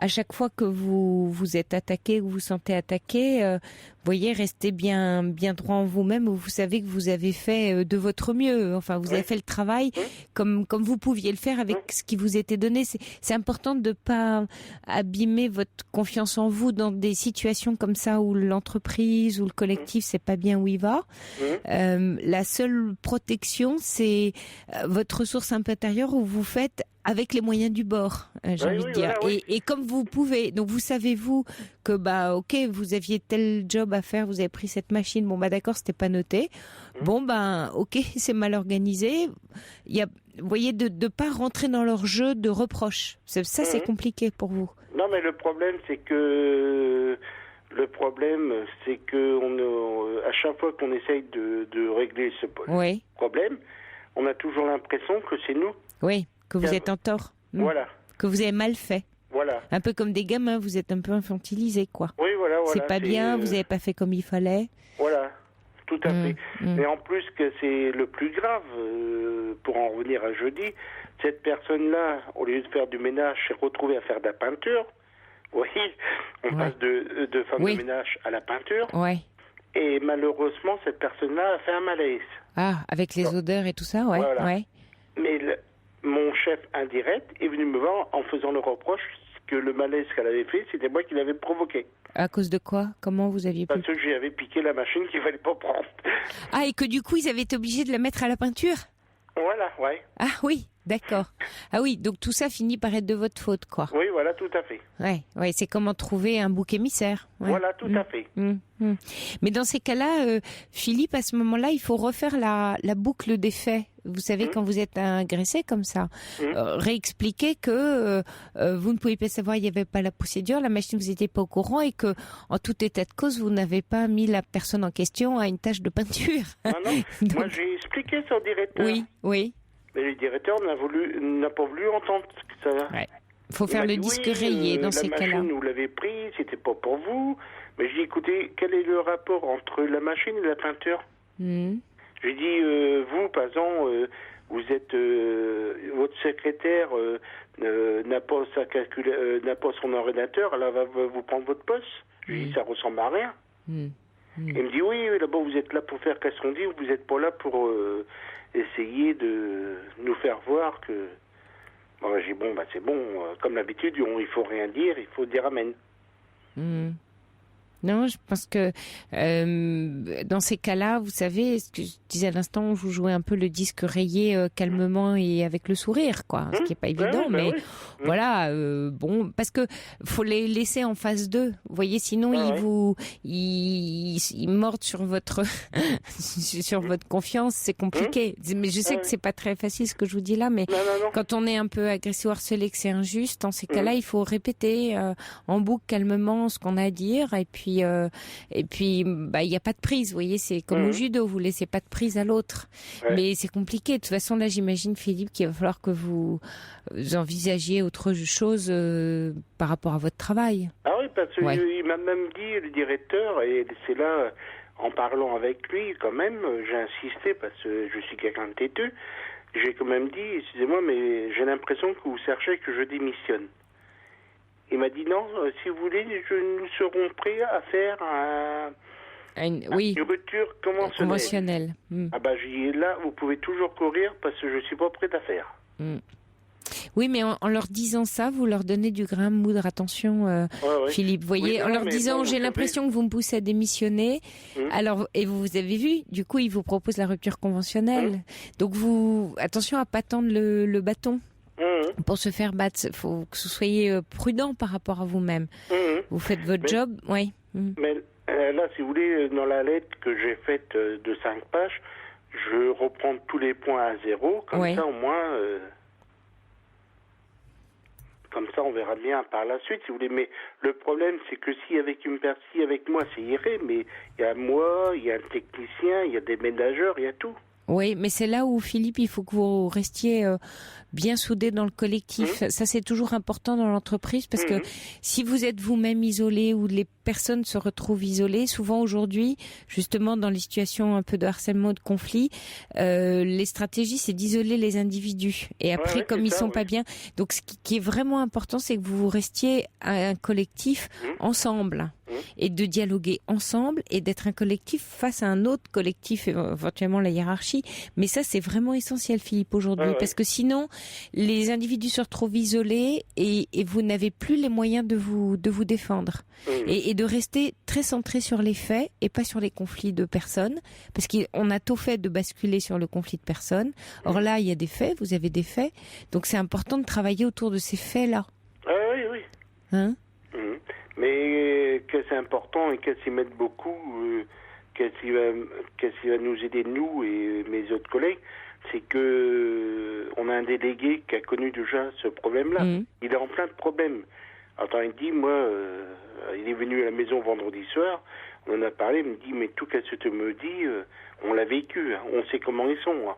à chaque fois que vous êtes attaqué ou vous sentez attaqué, voyez, restez bien droit en vous-même. Vous savez que vous avez fait de votre mieux. Enfin, vous avez fait le travail comme vous pouviez le faire avec ce qui vous était donné. C'est important de pas abîmer votre confiance en vous dans des situations comme ça où l'entreprise ou le collectif c'est pas bien où il va. La seule protection, c'est votre ressource un peu intérieure où vous faites avec les moyens du bord, j'ai envie de dire. Voilà, et comme vous pouvez, donc vous savez vous que ok, vous aviez tel job à faire, vous avez pris cette machine, d'accord, c'était pas noté. Ok, c'est mal organisé. Vous voyez, de pas rentrer dans leur jeu de reproches. Ça, c'est compliqué pour vous. Non, mais le problème, c'est que à chaque fois qu'on essaye de régler ce problème, on a toujours l'impression que c'est nous. Oui. Que vous êtes en tort. Voilà. Que vous avez mal fait. Voilà. Un peu comme des gamins, vous êtes un peu infantilisés, quoi. Oui, voilà. C'est pas bien, vous n'avez pas fait comme il fallait. Voilà, tout à fait. Mais en plus que c'est le plus grave, pour en revenir à jeudi, cette personne-là, au lieu de faire du ménage, s'est retrouvée à faire de la peinture. Oui, on passe de femme de ménage à la peinture. Oui. Et malheureusement, cette personne-là a fait un malaise. Ah, avec les odeurs et tout ça, Voilà. Ouais. Mais mon chef indirect est venu me voir en faisant le reproche que le malaise qu'elle avait fait, c'était moi qui l'avais provoqué. À cause de quoi? Comment vous aviez pu? Parce que j'y avais piqué la machine qu'il fallait pas prendre. Ah, et que du coup, ils avaient été obligés de la mettre à la peinture? Voilà, ouais. Ah oui, d'accord. Ah oui, donc tout ça finit par être de votre faute, quoi. Oui, voilà, tout à fait. Ouais, c'est comment trouver un bouc émissaire. Ouais. Voilà, tout à fait. Mais dans ces cas-là, Philippe, à ce moment-là, il faut refaire la boucle des faits. Vous savez, quand vous êtes agressé comme ça, réexpliquer que vous ne pouvez pas savoir, il n'y avait pas la procédure, la machine, vous n'étiez pas au courant et que, en tout état de cause, vous n'avez pas mis la personne en question à une tâche de peinture. Non. Donc... Moi, j'ai expliqué ça au directeur. Oui. Mais le directeur n'a pas voulu entendre ça. Ouais. Il faut faire le disque rayé dans ces cas-là. La machine, vous l'avez prise, c'était pas pour vous. Mais j'ai dit, écoutez, quel est le rapport entre la machine et la peinture? J'ai dit, vous, par exemple, vous êtes, votre secrétaire n'a pas son ordinateur, elle va vous prendre votre poste. J'ai dit, ça ressemble à rien. Il me dit, oui, d'abord vous êtes là pour faire qu'est-ce qu'on dit, vous n'êtes pas là pour essayer de nous faire voir que... Bon, j'ai dit, c'est bon, comme d'habitude, il faut rien dire, il faut dire amen. Non, je pense que dans ces cas-là, vous savez, ce que je disais à l'instant, vous jouez un peu le disque rayé calmement et avec le sourire, quoi. Ce qui est pas évident, mais voilà, parce que faut les laisser en face d'eux. Vous voyez, sinon ils mordent sur votre sur votre confiance, c'est compliqué. Mais je sais que c'est pas très facile ce que je vous dis là, mais quand on est un peu agressé ou harcelé, que c'est injuste, dans ces cas-là, il faut répéter en boucle calmement ce qu'on a à dire et puis il n'y a pas de prise, vous voyez, c'est comme au judo, vous laissez pas de prise à l'autre. Mais c'est compliqué. De toute façon, là, j'imagine, Philippe, qu'il va falloir que vous envisagiez autre chose par rapport à votre travail. Ah oui, parce qu'il m'a même dit, le directeur, et c'est là, en parlant avec lui, quand même, j'ai insisté, parce que je suis quelqu'un de têteux, j'ai quand même dit, excusez-moi, mais j'ai l'impression que vous cherchez que je démissionne. Il m'a dit non, si vous voulez, nous serons prêts à faire une rupture conventionnelle. J'ai dit là, vous pouvez toujours courir parce que je suis pas prêt à faire. Oui, mais en leur disant ça, vous leur donnez du grain à moudre. Attention, Philippe, voyez, en leur disant, j'ai l'impression que vous me poussez à démissionner. Alors, et vous avez vu, du coup, ils vous proposent la rupture conventionnelle. Donc attention à pas tendre le bâton. Pour se faire battre, il faut que vous soyez prudent par rapport à vous-même. Vous faites votre job, oui. Mais là, si vous voulez, dans la lettre que j'ai faite de 5 pages, je reprends tous les points à zéro, comme ça au moins... Comme ça, on verra bien par la suite, si vous voulez. Mais le problème, c'est que si avec moi, c'est irait, mais il y a moi, il y a un technicien, il y a des ménageurs, il y a tout. Oui, mais c'est là où, Philippe, il faut que vous restiez bien soudés dans le collectif. Ça, c'est toujours important dans l'entreprise parce que si vous êtes vous-même isolé ou les personnes se retrouvent isolées, souvent aujourd'hui, justement dans les situations un peu de harcèlement, de conflit, les stratégies, c'est d'isoler les individus. Et après, comme ils sont pas bien, donc ce qui est vraiment important, c'est que vous restiez un collectif ensemble. Et de dialoguer ensemble et d'être un collectif face à un autre collectif, éventuellement la hiérarchie. Mais ça, c'est vraiment essentiel, Philippe, aujourd'hui, parce que sinon, les individus se retrouvent isolés et vous n'avez plus les moyens de vous défendre. Et de rester très centré sur les faits et pas sur les conflits de personnes, parce qu'on a tôt fait de basculer sur le conflit de personnes. Or là, il y a des faits, vous avez des faits, donc c'est important de travailler autour de ces faits-là. Ah oui. Hein? Mais que c'est important et qu'elle s'y mette beaucoup, qu'elle s'y va nous aider, nous et mes autres collègues, c'est que on a un délégué qui a connu déjà ce problème-là. Il est en plein de problèmes. Alors il dit, moi, il est venu à la maison vendredi soir, on en a parlé, il me dit, mais tout qu'est-ce que tu me dis, on l'a vécu, hein, on sait comment ils sont.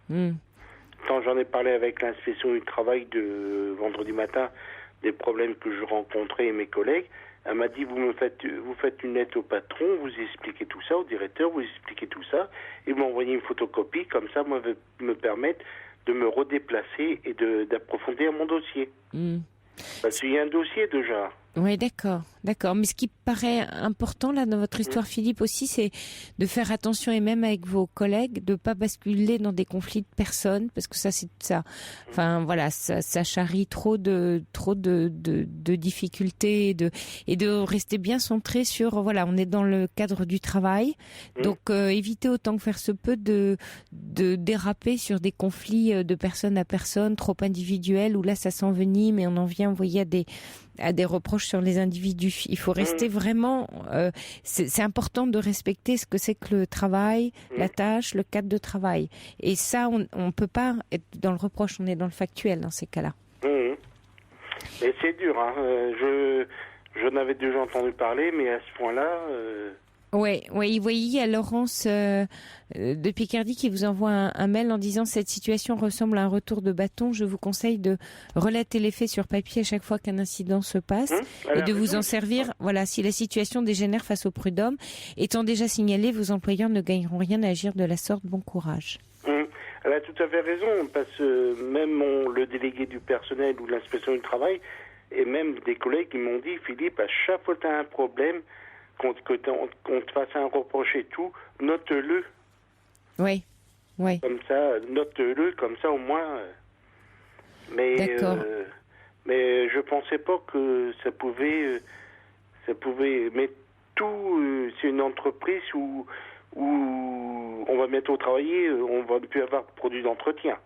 Hein. Quand j'en ai parlé avec l'inspection du travail de vendredi matin, des problèmes que je rencontrais et mes collègues, elle m'a dit, vous faites une lettre au patron, vous expliquez tout ça, au directeur, vous expliquez tout ça, et vous m'envoyez une photocopie, comme ça, moi, me permettre de me redéplacer et d'approfondir mon dossier. Parce qu'il y a un dossier déjà. Oui, d'accord. Mais ce qui paraît important là dans votre histoire, Philippe, aussi, c'est de faire attention, et même avec vos collègues, de pas basculer dans des conflits de personnes, parce que ça, c'est ça. Enfin, voilà, ça charrie trop de difficultés et de rester bien centré sur, voilà, on est dans le cadre du travail, donc éviter autant que faire se peut de déraper sur des conflits de personne à personne, trop individuels, où là, ça s'envenime et on en vient, vous voyez, à des reproches sur les individus. Il faut rester vraiment... c'est important de respecter ce que c'est que le travail, la tâche, le cadre de travail. Et ça, on ne peut pas être dans le reproche, on est dans le factuel dans ces cas-là. Et c'est dur. Hein. Je n'avais déjà entendu parler, mais à ce point-là... Oui, vous voyez, il y a Laurence de Picardie qui vous envoie un mail en disant « Cette situation ressemble à un retour de bâton. Je vous conseille de relater les faits sur papier à chaque fois qu'un incident se passe et de vous en servir. Voilà, si la situation dégénère face au prud'homme, étant déjà signalé, vos employeurs ne gagneront rien à agir de la sorte. Bon courage. » Elle a tout à fait raison, parce que même le délégué du personnel ou l'inspection du travail, et même des collègues qui m'ont dit « Philippe, à chaque fois que tu as un problème, qu'on te fasse un reproche et tout, note-le. » Oui. Comme ça, note-le, comme ça au moins. Mais je pensais pas que ça pouvait. Mais tout, c'est une entreprise où on va bientôt travailler, on va plus avoir de produits d'entretien.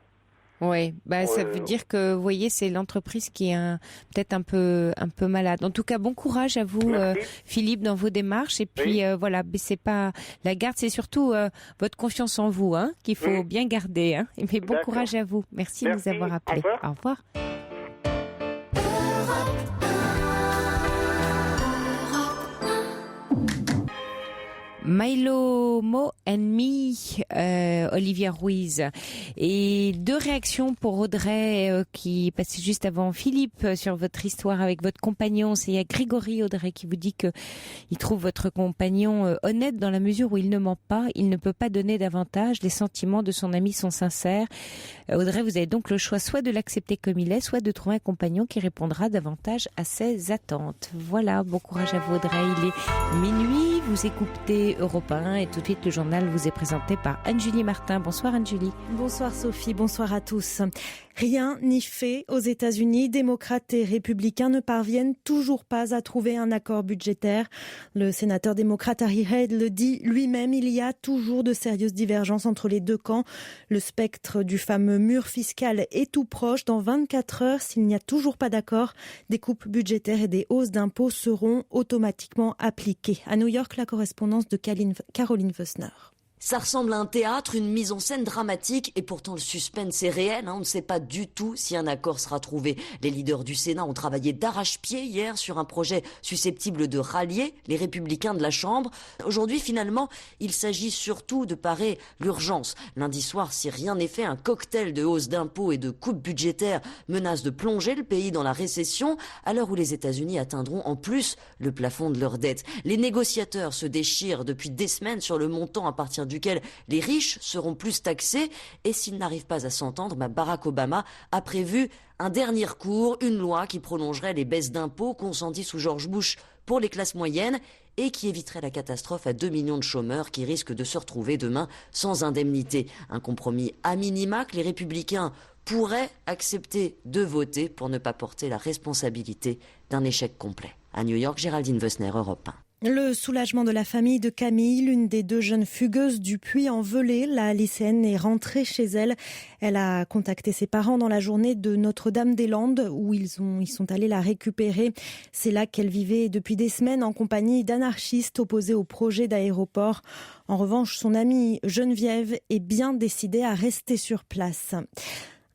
Oui, ça veut dire que, vous voyez, c'est l'entreprise qui est peut-être un peu malade. En tout cas, bon courage à vous, Philippe, dans vos démarches. Et puis, voilà, c'est pas la garde, c'est surtout votre confiance en vous, hein, qu'il faut bien garder. Hein. Mais bon courage à vous. Merci de nous avoir appelés. Au revoir. Milo Mo and Me, Olivia Ruiz. Et 2 réactions pour Audrey qui passait juste avant Philippe sur votre histoire avec votre compagnon. C'est il y a Grégory, Audrey, qui vous dit que il trouve votre compagnon honnête dans la mesure où il ne ment pas, il ne peut pas donner davantage, les sentiments de son ami sont sincères. Audrey, vous avez donc le choix soit de l'accepter comme il est, soit de trouver un compagnon qui répondra davantage à ses attentes. Voilà, bon courage à vous, Audrey. Il est minuit, vous écoutez Europe 1 et tout de suite le journal vous est présenté par Anne-Julie Martin. Bonsoir Anne-Julie. Bonsoir Sophie, bonsoir à tous. Rien n'y fait. Aux États-Unis, démocrates et républicains ne parviennent toujours pas à trouver un accord budgétaire. Le sénateur démocrate Harry Reid le dit lui-même, il y a toujours de sérieuses divergences entre les deux camps. Le spectre du fameux mur fiscal est tout proche. Dans 24 heures, s'il n'y a toujours pas d'accord, des coupes budgétaires et des hausses d'impôts seront automatiquement appliquées. À New York, la correspondance de Caroline Vossner. Ça ressemble à un théâtre, une mise en scène dramatique, et pourtant le suspense est réel. On ne sait pas du tout si un accord sera trouvé. Les leaders du Sénat ont travaillé d'arrache-pied hier sur un projet susceptible de rallier les républicains de la Chambre. Aujourd'hui, finalement, il s'agit surtout de parer l'urgence. Lundi soir, si rien n'est fait, un cocktail de hausse d'impôts et de coupes budgétaires menace de plonger le pays dans la récession, à l'heure où les États-Unis atteindront en plus le plafond de leur dette. Les négociateurs se déchirent depuis des semaines sur le montant à partir duquel les riches seront plus taxés, et s'ils n'arrivent pas à s'entendre, Barack Obama a prévu un dernier recours, une loi qui prolongerait les baisses d'impôts consenties sous George Bush pour les classes moyennes et qui éviterait la catastrophe à 2 millions de chômeurs qui risquent de se retrouver demain sans indemnité. Un compromis à minima que les républicains pourraient accepter de voter pour ne pas porter la responsabilité d'un échec complet. À New York, Géraldine Wessner, Europe 1. Le soulagement de la famille de Camille, l'une des 2 jeunes fugueuses du Puy-en-Velay. La lycéenne est rentrée chez elle. Elle a contacté ses parents dans la journée de Notre-Dame-des-Landes où ils sont allés la récupérer. C'est là qu'elle vivait depuis des semaines en compagnie d'anarchistes opposés au projet d'aéroport. En revanche, son amie Geneviève est bien décidée à rester sur place.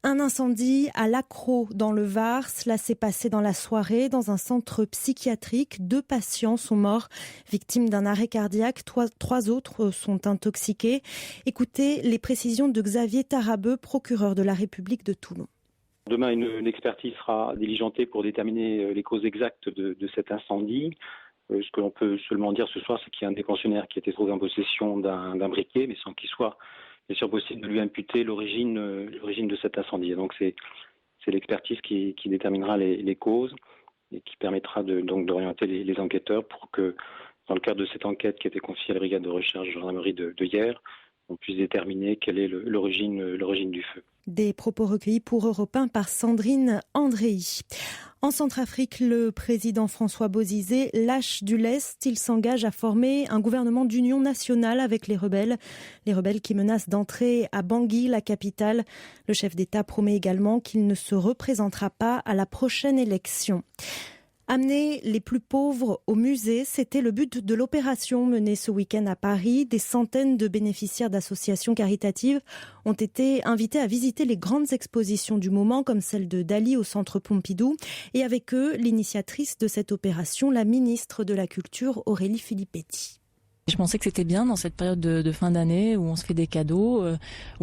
Un incendie à l'Accro dans le Var. Cela s'est passé dans la soirée dans un centre psychiatrique. 2 patients sont morts, victimes d'un arrêt cardiaque. 3 autres sont intoxiqués. Écoutez les précisions de Xavier Tarabeu, procureur de la République de Toulon. Demain, une expertise sera diligentée pour déterminer les causes exactes de cet incendie. Ce que l'on peut seulement dire ce soir, c'est qu'il y a un des pensionnaires qui a été trouvé en possession d'un briquet, mais sans qu'il soit bien sûr possible de lui imputer l'origine de cet incendie. Et donc c'est l'expertise qui déterminera les causes et qui permettra d'orienter les enquêteurs pour que, dans le cadre de cette enquête qui a été confiée à la brigade de recherche de gendarmerie de hier, on puisse déterminer quelle est l'origine du feu. Des propos recueillis pour Europe 1 par Sandrine Andréi. En Centrafrique, le président François Bozizé lâche du lest. Il s'engage à former un gouvernement d'union nationale avec les rebelles. Les rebelles qui menacent d'entrer à Bangui, la capitale. Le chef d'État promet également qu'il ne se représentera pas à la prochaine élection. Amener les plus pauvres au musée, c'était le but de l'opération menée ce week-end à Paris. Des centaines de bénéficiaires d'associations caritatives ont été invités à visiter les grandes expositions du moment, comme celle de Dali au Centre Pompidou. Et avec eux, l'initiatrice de cette opération, la ministre de la Culture, Aurélie Filippetti. Je pensais que c'était bien dans cette période de fin d'année où on se fait des cadeaux, où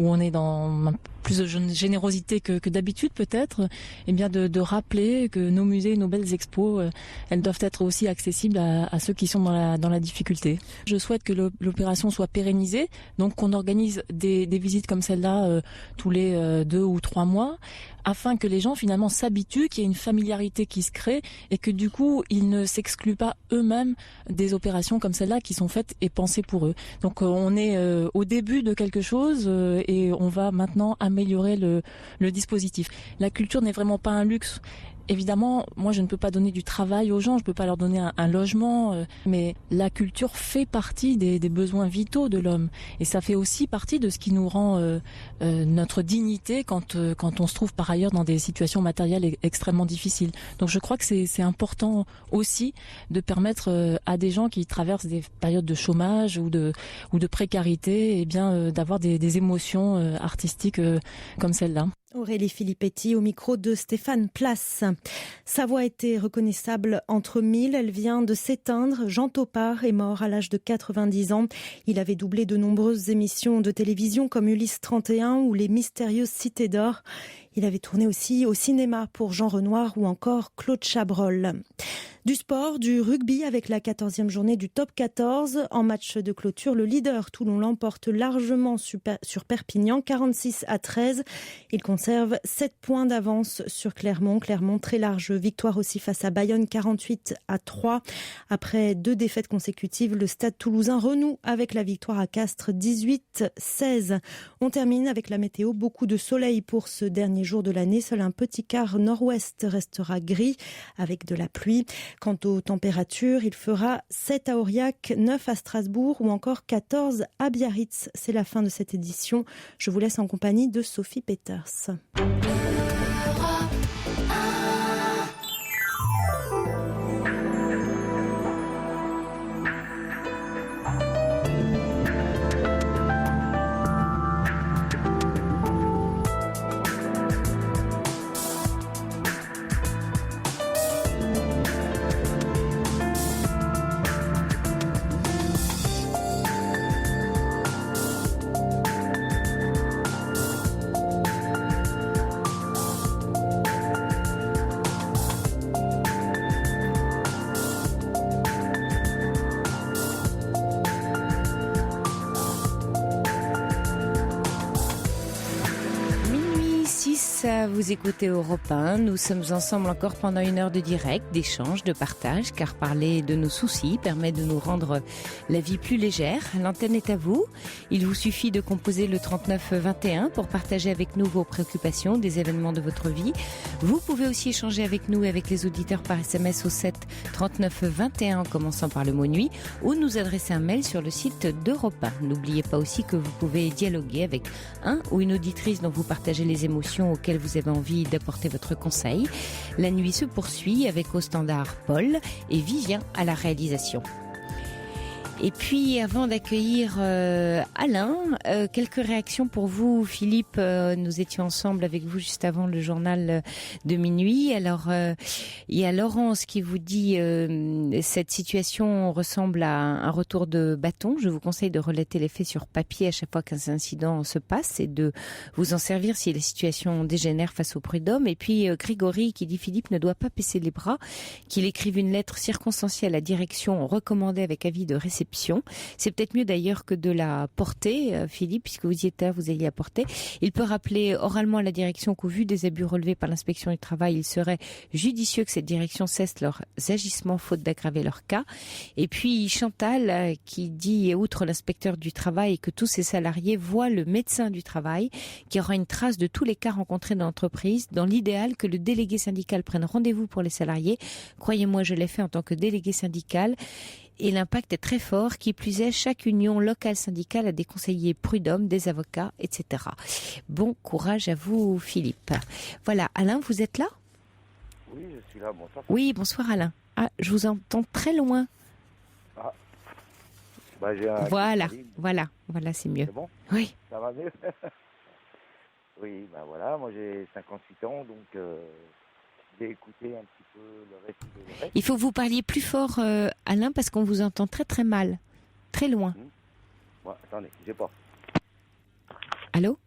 on est dans plus de générosité que d'habitude peut-être, et bien de rappeler que nos musées, nos belles expos, elles doivent être aussi accessibles à ceux qui sont dans la difficulté. Je souhaite que l'opération soit pérennisée, donc qu'on organise des visites comme celle-là tous les 2 ou 3 mois, afin que les gens finalement s'habituent, qu'il y ait une familiarité qui se crée et que du coup ils ne s'excluent pas eux-mêmes des opérations comme celle-là qui sont faites et pensées pour eux. Donc on est au début de quelque chose et on va maintenant améliorer le dispositif. La culture n'est vraiment pas un luxe. Évidemment, moi je ne peux pas donner du travail aux gens, je ne peux pas leur donner un logement, mais la culture fait partie des besoins vitaux de l'homme. Et ça fait aussi partie de ce qui nous rend notre dignité quand on se trouve par ailleurs dans des situations matérielles extrêmement difficiles. Donc je crois que c'est important aussi de permettre à des gens qui traversent des périodes de chômage ou de précarité, eh bien d'avoir des émotions artistiques comme celle-là. Aurélie Filippetti au micro de Stéphane Place. Sa voix était reconnaissable entre mille. Elle vient de s'éteindre. Jean Topard est mort à l'âge de 90 ans. Il avait doublé de nombreuses émissions de télévision comme Ulysse 31 ou Les Mystérieuses Cités d'Or. Il avait tourné aussi au cinéma pour Jean Renoir ou encore Claude Chabrol. Du sport, du rugby avec la 14e journée du top 14. En match de clôture, le leader Toulon l'emporte largement sur Perpignan, 46-13. Il conserve 7 points d'avance sur Clermont. Clermont, très large victoire aussi face à Bayonne, 48-3. Après 2 défaites consécutives, le Stade toulousain renoue avec la victoire à Castres, 18-16. On termine avec la météo. Beaucoup de soleil pour ce dernier jour de l'année. Seul un petit quart nord-ouest restera gris avec de la pluie. Quant aux températures, il fera 7 à Aurillac, 9 à Strasbourg ou encore 14 à Biarritz. C'est la fin de cette édition. Je vous laisse en compagnie de Sophie Peters. vous écoutez Europe 1. Nous sommes ensemble encore pendant 1 heure de direct, d'échange, de partage, car parler de nos soucis permet de nous rendre la vie plus légère. L'antenne est à vous. Il vous suffit de composer le 39 21 pour partager avec nous vos préoccupations, des événements de votre vie. Vous pouvez aussi échanger avec nous et avec les auditeurs par SMS au 7 39 21 en commençant par le mot nuit ou nous adresser un mail sur le site d'Europe 1. N'oubliez pas aussi que vous pouvez dialoguer avec un ou une auditrice dont vous partagez les émotions auxquelles vous avez envie d'apporter votre conseil. La nuit se poursuit avec au standard Paul et Vivien à la réalisation. Et puis, avant d'accueillir Alain, quelques réactions pour vous, Philippe. Nous étions ensemble avec vous juste avant le journal de minuit. Alors, il y a Laurence qui vous dit cette situation ressemble à un retour de bâton. Je vous conseille de relater les faits sur papier à chaque fois qu'un incident se passe et de vous en servir si la situation dégénère face au prud'homme. Et puis, Grégory qui dit Philippe ne doit pas baisser les bras, qu'il écrive une lettre circonstancielle à direction recommandée avec avis de réception. C'est peut-être mieux d'ailleurs que de la porter, Philippe, puisque vous y êtes là, vous ayez à porter. Il peut rappeler oralement à la direction qu'au vu des abus relevés par l'inspection du travail, il serait judicieux que cette direction cesse leurs agissements faute d'aggraver leur cas. Et puis Chantal qui dit, outre l'inspecteur du travail, que tous ces salariés voient le médecin du travail qui aura une trace de tous les cas rencontrés dans l'entreprise. Dans l'idéal, que le délégué syndical prenne rendez-vous pour les salariés. Croyez-moi, je l'ai fait en tant que délégué syndical. Et l'impact est très fort. Qui plus est, chaque union locale syndicale a des conseillers prud'hommes, des avocats, etc. Bon courage à vous, Philippe. Voilà, Alain, vous êtes là ? Oui, je suis là. Bonsoir. Oui, bonsoir Alain. Ah, je vous entends très loin. Ah. Bah, j'ai un voilà, c'est mieux. C'est bon ? Oui. Ça va mieux ? Oui, bah voilà, moi j'ai 58 ans, donc j'ai écouté un petit peu le récit de l'oreille. Il faut que vous parliez plus fort, Alain, parce qu'on vous entend très très mal, très loin. Ouais, attendez, j'ai pas. Allô ?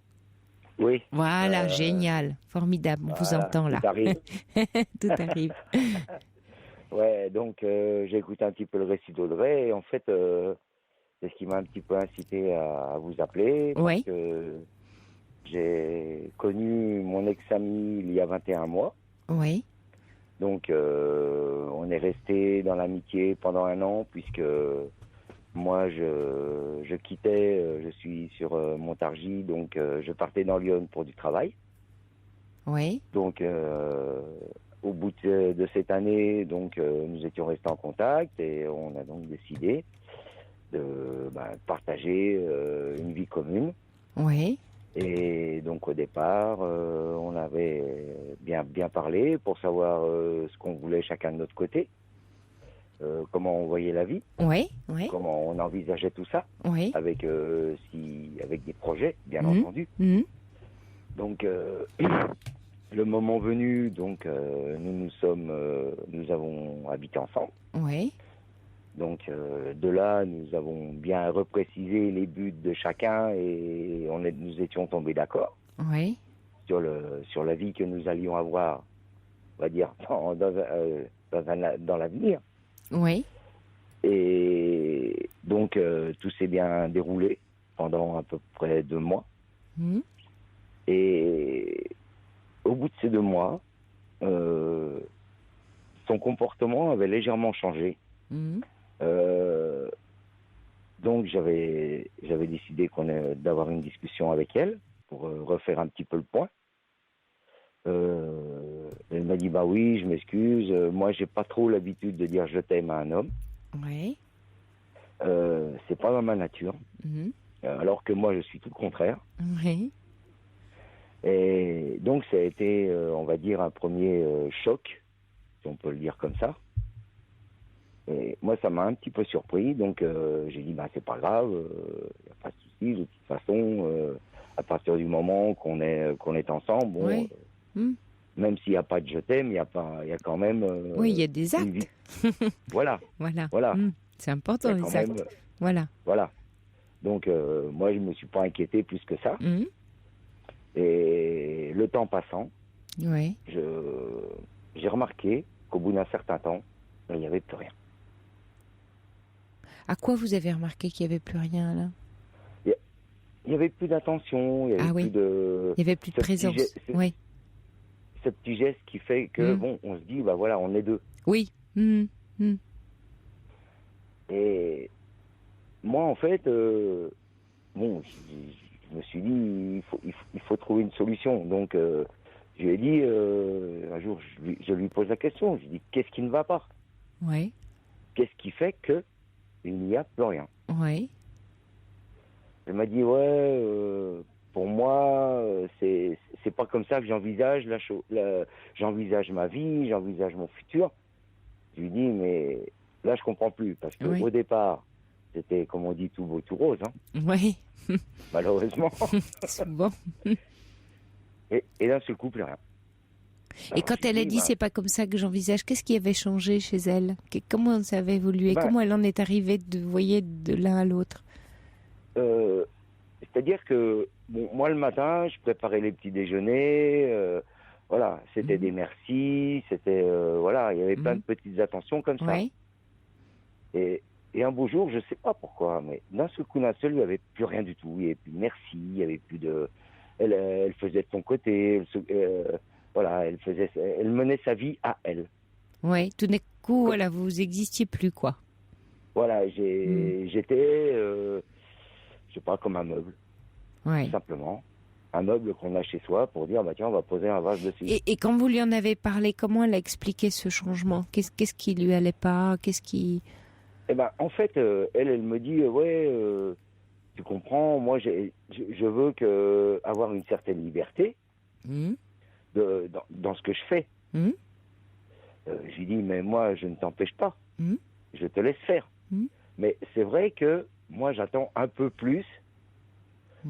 Oui. Voilà, génial, formidable, on vous entend là. Tout arrive. Tout arrive. Ouais, donc j'ai écouté un petit peu le récit d'Audrey, et en fait, c'est ce qui m'a un petit peu incité à vous appeler, parce que j'ai connu mon ex-ami il y a 21 mois. Oui. Donc, on est resté dans l'amitié pendant 1 an, puisque moi, je quittais, je suis sur Montargis, donc je partais dans Lyon pour du travail. Oui. Donc, au bout de cette année, donc, nous étions restés en contact et on a donc décidé de partager une vie commune. Oui. Et donc au départ, on avait bien parlé pour savoir ce qu'on voulait chacun de notre côté, comment on voyait la vie, comment on envisageait tout ça, avec des projets, bien entendu. Donc le moment venu, donc nous avons habité ensemble. Oui. Donc de là, nous avons bien reprécisé les buts de chacun et nous étions tombés d'accord sur la vie que nous allions avoir, on va dire, dans l'avenir. Oui. Et donc tout s'est bien déroulé pendant à peu près 2 mois. Et au bout de ces 2 mois, son comportement avait légèrement changé. Donc j'avais décidé d'avoir une discussion avec elle pour refaire un petit peu le point. Elle m'a dit bah oui, je m'excuse, moi j'ai pas trop l'habitude de dire je t'aime à un homme. Oui. C'est pas dans ma nature. Alors que moi je suis tout le contraire. Oui. Et donc ça a été, on va dire, un premier choc, si on peut le dire comme ça. Et moi, ça m'a un petit peu surpris, donc j'ai dit, c'est pas grave, y a pas de souci, de toute façon, à partir du moment qu'on est ensemble, bon, même s'il n'y a pas de je t'aime, il y a quand même... oui, il y a des actes. Voilà. C'est important, les actes. Voilà. Donc, moi, je ne me suis pas inquiété plus que ça. Et le temps passant, j'ai remarqué qu'au bout d'un certain temps, il n'y avait plus rien. À quoi vous avez remarqué qu'il n'y avait plus rien, là ? Il n'y avait plus d'attention, il n'y avait plus de... Il n'y avait plus de présence, ce petit geste qui fait que, on se dit, bah voilà, on est deux. Oui. Et moi, en fait, je me suis dit, il faut trouver une solution. Donc, je lui ai dit, un jour, je lui pose la question. Je lui dis, qu'est-ce qui ne va pas? Oui. Qu'est-ce qui fait qu'il n'y a plus rien? Oui. Elle m'a dit, pour moi, c'est pas comme ça que j'envisage j'envisage ma vie, j'envisage mon futur. Je lui dis, mais là, je comprends plus. Parce qu'au départ, c'était, comme on dit, tout beau, tout rose. Hein. Oui. Malheureusement. Souvent. Et d'un seul coup, plus rien. Et quand elle a dit, c'est pas comme ça que j'envisage, qu'est-ce qui avait changé chez elle? Comment ça avait évolué? Comment elle en est arrivée de l'un à l'autre? C'est-à-dire que, moi, le matin, je préparais les petits déjeuners, voilà, c'était des merci, c'était, voilà, il y avait plein de petites attentions comme ça. Ouais. Et un beau jour, je sais pas pourquoi, mais d'un seul coup, il n'y avait plus rien du tout. Il n'y avait plus de merci, il n'y avait plus de... Elle faisait de son côté, voilà, elle menait sa vie à elle. Oui, tout d'un coup, voilà, vous existiez plus, quoi. Voilà, j'étais, je sais pas, comme un meuble. Tout simplement. Un meuble qu'on a chez soi pour dire, bah tiens, on va poser un vase dessus. Et quand vous lui en avez parlé, comment elle a expliqué ce changement? Qu'est-ce qui lui allait pas? Eh ben, en fait, elle me dit, tu comprends, moi, je veux avoir une certaine liberté dans ce que je fais. Je lui dis, mais moi, je ne t'empêche pas. Je te laisse faire. Mais c'est vrai que moi, j'attends un peu plus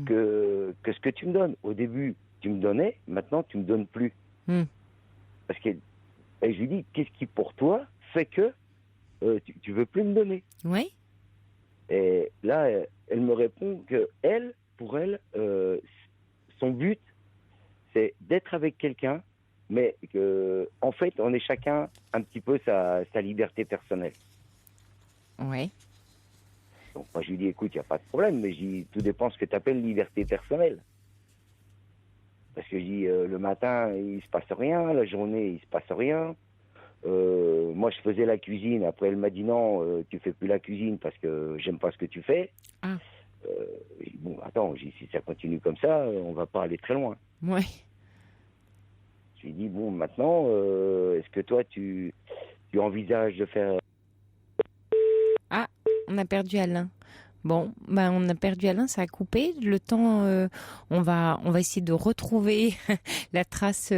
que ce que tu me donnes. Au début, tu me donnais, maintenant, tu me donnes plus. Parce que, et je lui dis, qu'est-ce qui, pour toi, fait que tu veux plus me donner? Oui. Et là, elle me répond que pour elle, son but, c'est d'être avec quelqu'un, mais que, en fait, on est chacun un petit peu sa liberté personnelle. Oui. Donc moi, je lui dis, écoute, il n'y a pas de problème, mais je dis, tout dépend de ce que tu appelles liberté personnelle. Parce que je dis, le matin, il se passe rien, la journée, il se passe rien. Moi, je faisais la cuisine. Après, elle m'a dit non, tu fais plus la cuisine parce que j'aime pas ce que tu fais. Bon, attends, si ça continue comme ça, on va pas aller très loin. Oui. Je lui ai dit, bon, maintenant, est-ce que toi, tu envisages de faire... Ah, on a perdu Alain. Bon, on a perdu Alain, ça a coupé. Le temps, on va essayer de retrouver la trace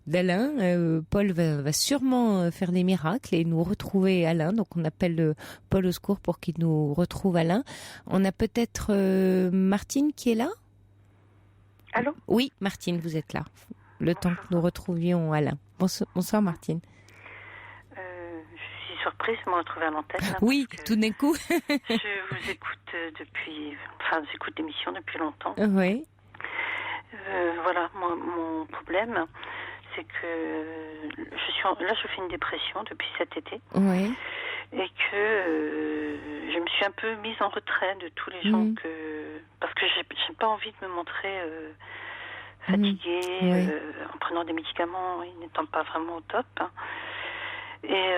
d'Alain. Paul va sûrement faire des miracles et nous retrouver Alain. Donc on appelle Paul au secours pour qu'il nous retrouve Alain. On a peut-être Martine qui est là? Allô? Oui, Martine, vous êtes là. Le temps que nous retrouvions Alain. Bonsoir Martine. Surprise de me retrouver à l'antenne. Oui, tout d'un coup. Je vous écoute j'écoute l'émission depuis longtemps. Oui. Voilà, mon problème, c'est que je fais une dépression depuis cet été. Oui. Et que je me suis un peu mise en retrait de tous les gens parce que j'ai pas envie de me montrer fatiguée, en prenant des médicaments, n'étant pas vraiment au top. Et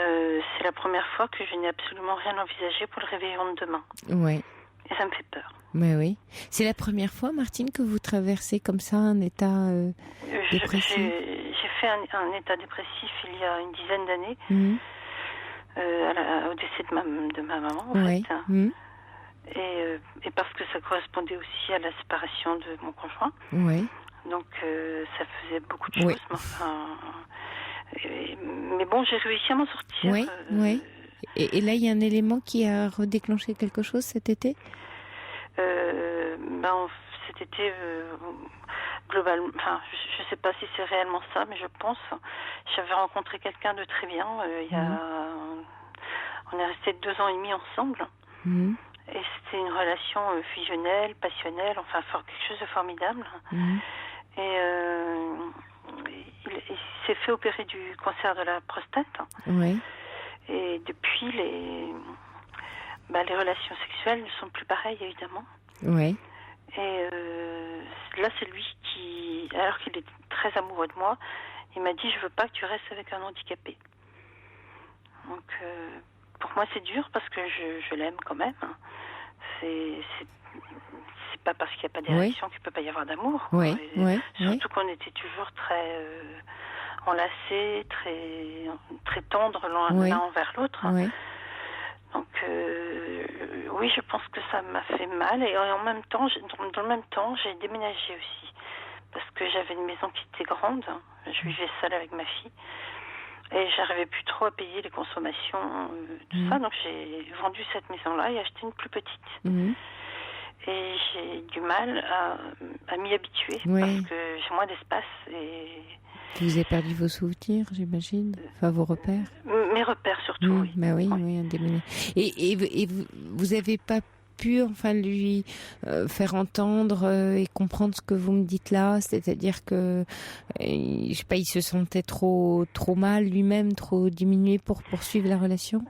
c'est la première fois que je n'ai absolument rien envisagé pour le réveillon de demain. Oui. Et ça me fait peur. Mais oui. C'est la première fois, Martine, que vous traversez comme ça un état dépressif? J'ai fait un état dépressif il y a une dizaine d'années, au décès de ma maman, en fait. Et parce que ça correspondait aussi à la séparation de mon conjoint. Oui. Donc ça faisait beaucoup de choses. Mais bon, j'ai réussi à m'en sortir. Oui, oui. Et là, il y a un élément qui a redéclenché quelque chose cet été? Cet été, globalement, je ne sais pas si c'est réellement ça, mais je pense. J'avais rencontré quelqu'un de très bien. On est restés 2 ans et demi ensemble. Et c'était une relation fusionnelle, passionnelle, enfin, quelque chose de formidable. Et il s'est fait opérer du cancer de la prostate. Oui. Et depuis, les relations sexuelles ne sont plus pareilles, évidemment. Oui. Et là, c'est lui qui, alors qu'il est très amoureux de moi, Il m'a dit, je veux pas que tu restes avec un handicapé. Donc, pour moi, c'est dur parce que je l'aime quand même. C'est pas parce qu'il n'y a pas d'érection qu'il ne peut pas y avoir d'amour. Surtout qu'on était toujours très enlacés, très tendres l'un envers l'autre. Donc, oui, je pense que ça m'a fait mal. Et en même temps, dans le même temps, j'ai déménagé aussi. Parce que j'avais une maison qui était grande. Je vivais seule avec ma fille. Et j'arrivais plus trop à payer les consommations, tout ça. Donc, j'ai vendu cette maison-là et acheté une plus petite. Et j'ai du mal à m'y habituer parce que j'ai moins d'espace. Et vous avez perdu vos souvenirs, j'imagine, enfin vos repères. Mes repères surtout, oui. Bah oui, indéniablement. Et vous n'avez pas pu lui faire entendre et comprendre ce que vous me dites là, c'est-à-dire que je sais pas, il se sentait trop mal lui-même, trop diminué pour poursuivre la relation.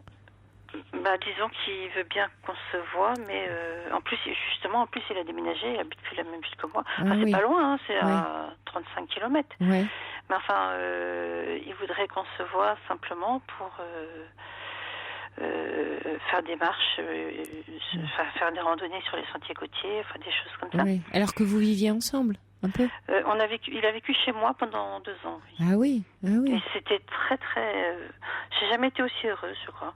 Disons qu'il veut bien qu'on se voit, mais en plus il a déménagé, il habite plus la même ville que moi. C'est pas loin, c'est à 35 km. Mais enfin, il voudrait qu'on se voit simplement pour faire des marches, faire des randonnées sur les sentiers côtiers, enfin des choses comme ça. Alors que vous viviez ensemble, un peu. Il a vécu chez moi pendant 2 ans. Oui. Ah oui. Et c'était très très. J'ai jamais été aussi heureuse, je crois.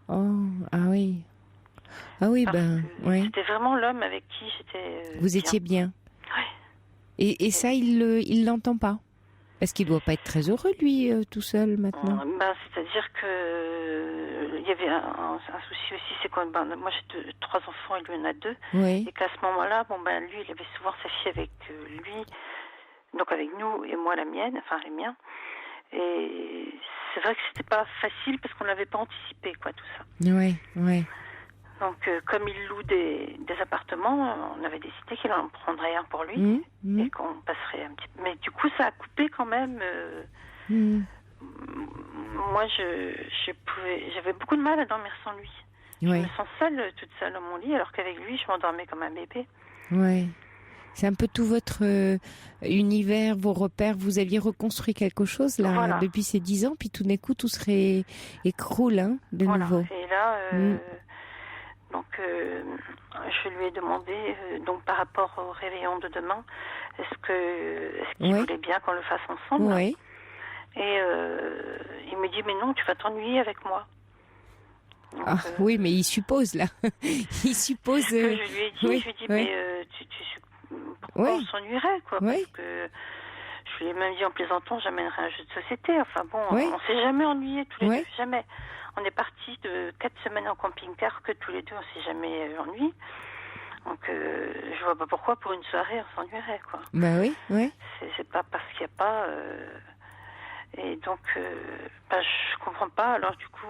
C'était vraiment l'homme avec qui j'étais. Vous étiez bien. Oui. Et ça, il l'entend pas. Parce qu'il doit pas être très heureux, lui, tout seul, maintenant. C'est-à-dire que il y avait un souci aussi, c'est que moi j'ai 3 enfants et lui en a 2. Et qu'à ce moment-là, lui, il avait souvent sa fille avec lui, donc avec nous et moi la mienne, enfin les miens. Et c'est vrai que c'était pas facile parce qu'on l'avait pas anticipé, quoi, tout ça. Donc, comme il loue des appartements, on avait décidé qu'il en prendrait un pour lui et qu'on passerait un petit peu. Mais du coup, ça a coupé quand même. Moi, j'avais beaucoup de mal à dormir sans lui. Je me sens toute seule dans mon lit, alors qu'avec lui, je m'endormais comme un bébé. C'est un peu tout votre univers, vos repères. Vous aviez reconstruit quelque chose là depuis ces 10 ans, puis tout d'un coup, tout serait écroule de nouveau. Et là. Donc, je lui ai demandé, par rapport au réveillon de demain, est-ce qu'il voulait bien qu'on le fasse ensemble ? Et il me dit, mais non, tu vas t'ennuyer avec moi. Donc, oui, mais il suppose, là. Il suppose... Je lui ai dit, mais pourquoi on s'ennuierait, quoi ? Parce que je lui ai même dit en plaisantant, j'amènerai un jeu de société. Enfin bon, on s'est jamais ennuyés tous les deux, jamais. On est partis de 4 semaines en camping-car que tous les deux, on s'est jamais ennuyés. Donc, je vois pas pourquoi pour une soirée on s'ennuierait, quoi. C'est pas parce qu'il n'y a pas. Et donc, je comprends pas. Alors du coup,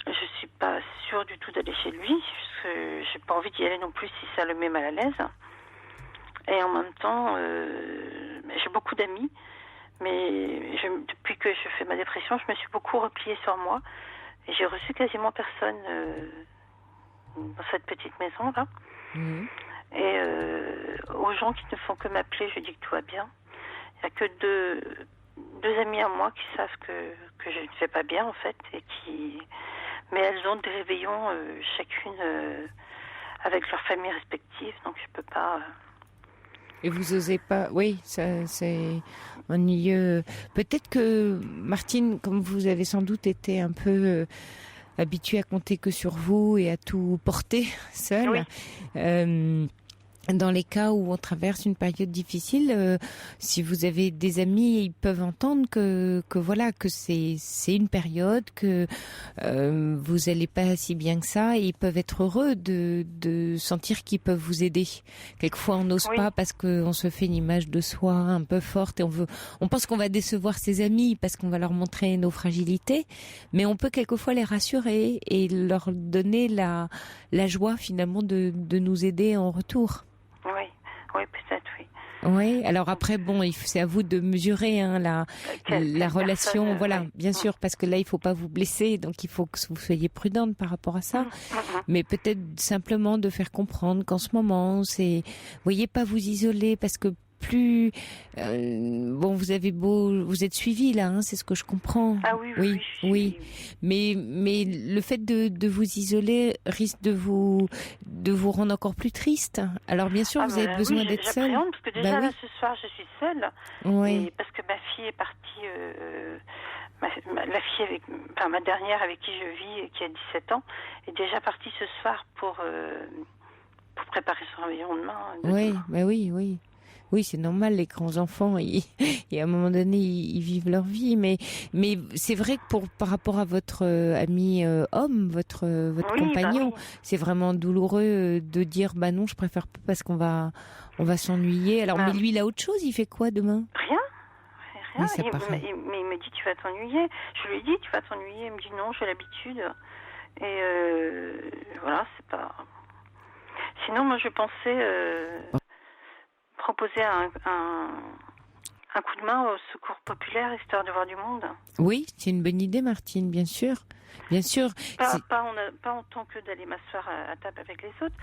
je suis pas sûre du tout d'aller chez lui, parce que j'ai pas envie d'y aller non plus si ça le met mal à l'aise. Et en même temps, j'ai beaucoup d'amis. Mais depuis que je fais ma dépression, je me suis beaucoup repliée sur moi. Et j'ai reçu quasiment personne dans cette petite maison-là. Et aux gens qui ne font que m'appeler, je dis que tout va bien. Il n'y a que deux amies à moi qui savent que je ne fais pas bien, en fait. Mais elles ont des réveillons, chacune avec leur famille respective. Donc je ne peux pas... Et vous osez pas, ça c'est ennuyeux. Peut-être que Martine, comme vous avez sans doute été un peu habituée à compter que sur vous et à tout porter seule, dans les cas où on traverse une période difficile, si vous avez des amis, ils peuvent entendre que c'est une période, que vous allez pas si bien que ça, et ils peuvent être heureux de sentir qu'ils peuvent vous aider. Quelquefois, on n'ose pas parce qu'on se fait une image de soi un peu forte et on pense qu'on va décevoir ses amis parce qu'on va leur montrer nos fragilités, mais on peut quelquefois les rassurer et leur donner la joie finalement de nous aider en retour. Oui, peut-être, oui. Oui, alors après, c'est à vous de mesurer la relation, bien sûr, parce que là, il faut pas vous blesser, donc il faut que vous soyez prudente par rapport à ça. Mais peut-être simplement de faire comprendre qu'en ce moment, voyez, pas vous isoler, parce que plus vous êtes suivi là, hein, c'est ce que je comprends. Ah oui. Mais le fait de vous isoler risque de vous rendre encore plus triste. Alors bien sûr, vous avez besoin d'être seule. J'appréhende parce que déjà là, ce soir, je suis seule. Oui. Et parce que ma fille est partie. La fille ma dernière avec qui je vis et qui a 17 ans est déjà partie ce soir pour préparer son réveillon demain. Oui, c'est normal, les grands enfants, et à un moment donné, ils vivent leur vie. Mais c'est vrai que par rapport à votre ami homme, votre compagnon, c'est vraiment douloureux de dire non, je préfère pas parce qu'on va s'ennuyer. Alors, mais lui, il a autre chose, il fait quoi demain? Rien. Oui, il me dit tu vas t'ennuyer. Je lui ai dit tu vas t'ennuyer. Il me dit non, j'ai l'habitude. Et voilà, c'est pas. Sinon, moi, je pensais proposer un coup de main au secours populaire, histoire de voir du monde. Oui, c'est une bonne idée, Martine, bien sûr. Bien sûr. Pas en tant que d'aller m'asseoir à table avec les autres,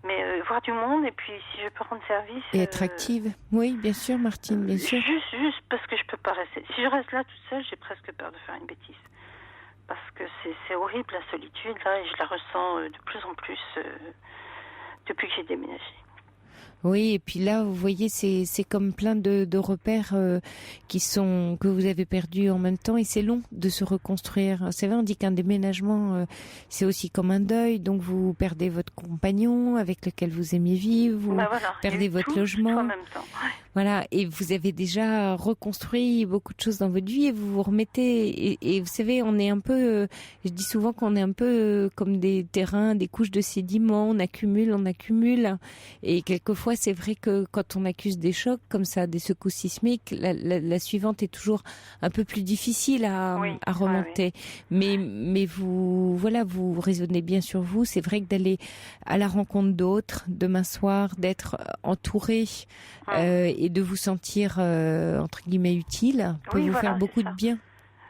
mais voir du monde, et puis si je peux rendre service... Et être active. Oui, bien sûr, Martine, bien sûr. Juste parce que je peux pas rester... Si je reste là toute seule, j'ai presque peur de faire une bêtise. Parce que c'est horrible, la solitude, là, et je la ressens de plus en plus depuis que j'ai déménagé. Oui, et puis là, vous voyez, c'est comme plein de repères que vous avez perdus en même temps, et c'est long de se reconstruire. C'est vrai, on dit qu'un déménagement, c'est aussi comme un deuil. Donc vous perdez votre compagnon avec lequel vous aimiez vivre, vous perdez votre logement. Tout en même temps. Ouais. Voilà, et vous avez déjà reconstruit beaucoup de choses dans votre vie, et vous vous remettez. Et vous savez, on est un peu, je dis souvent qu'on est un peu comme des terrains, des couches de sédiments. On accumule, et quelquefois c'est vrai que quand on accuse des chocs comme ça, des secousses sismiques, la suivante est toujours un peu plus difficile à remonter. Oui. Mais vous raisonnez bien sur vous. C'est vrai que d'aller à la rencontre d'autres demain soir, d'être entouré et de vous sentir entre guillemets utile peut vous faire beaucoup de bien.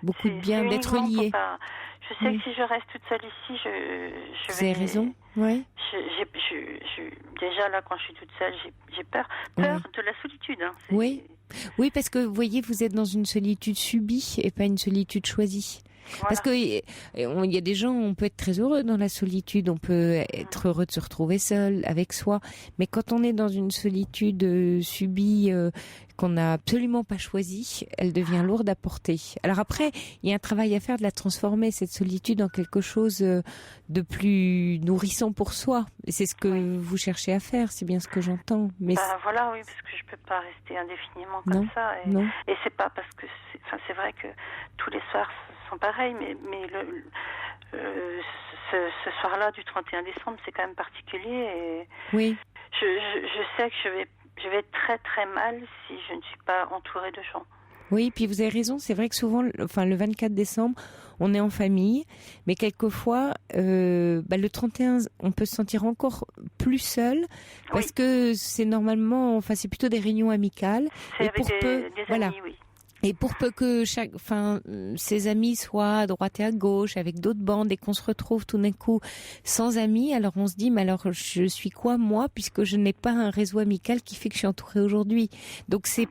Beaucoup de bien d'être lié. Je sais que si je reste toute seule ici, je Vous avez raison, oui. Déjà là, quand je suis toute seule, j'ai peur de la solitude. Hein. Oui, parce que vous voyez, vous êtes dans une solitude subie et pas une solitude choisie. Voilà. Parce que il y a des gens, on peut être très heureux dans la solitude, on peut être heureux de se retrouver seul, avec soi. Mais quand on est dans une solitude subie, qu'on n'a absolument pas choisie, elle devient lourde à porter. Alors après, il y a un travail à faire de la transformer, cette solitude, en quelque chose de plus nourrissant pour soi. Et c'est ce que vous cherchez à faire, c'est bien ce que j'entends. Mais voilà, oui, parce que je peux pas rester indéfiniment comme ça. Et c'est pas parce que c'est vrai que tous les soirs sont pareils, mais ce soir-là du 31 décembre, c'est quand même particulier. Et oui. Je sais que je vais très très mal si je ne suis pas entourée de gens. Oui, puis vous avez raison, c'est vrai que souvent, le 24 décembre, on est en famille, mais quelquefois, le 31, on peut se sentir encore plus seul, parce que c'est normalement, c'est plutôt des réunions amicales. C'est avec des amis, oui. Et pour peu que ses amis soient à droite et à gauche, avec d'autres bandes, et qu'on se retrouve tout d'un coup sans amis, alors on se dit, mais alors je suis quoi moi, puisque je n'ai pas un réseau amical qui fait que je suis entourée aujourd'hui. Donc c'est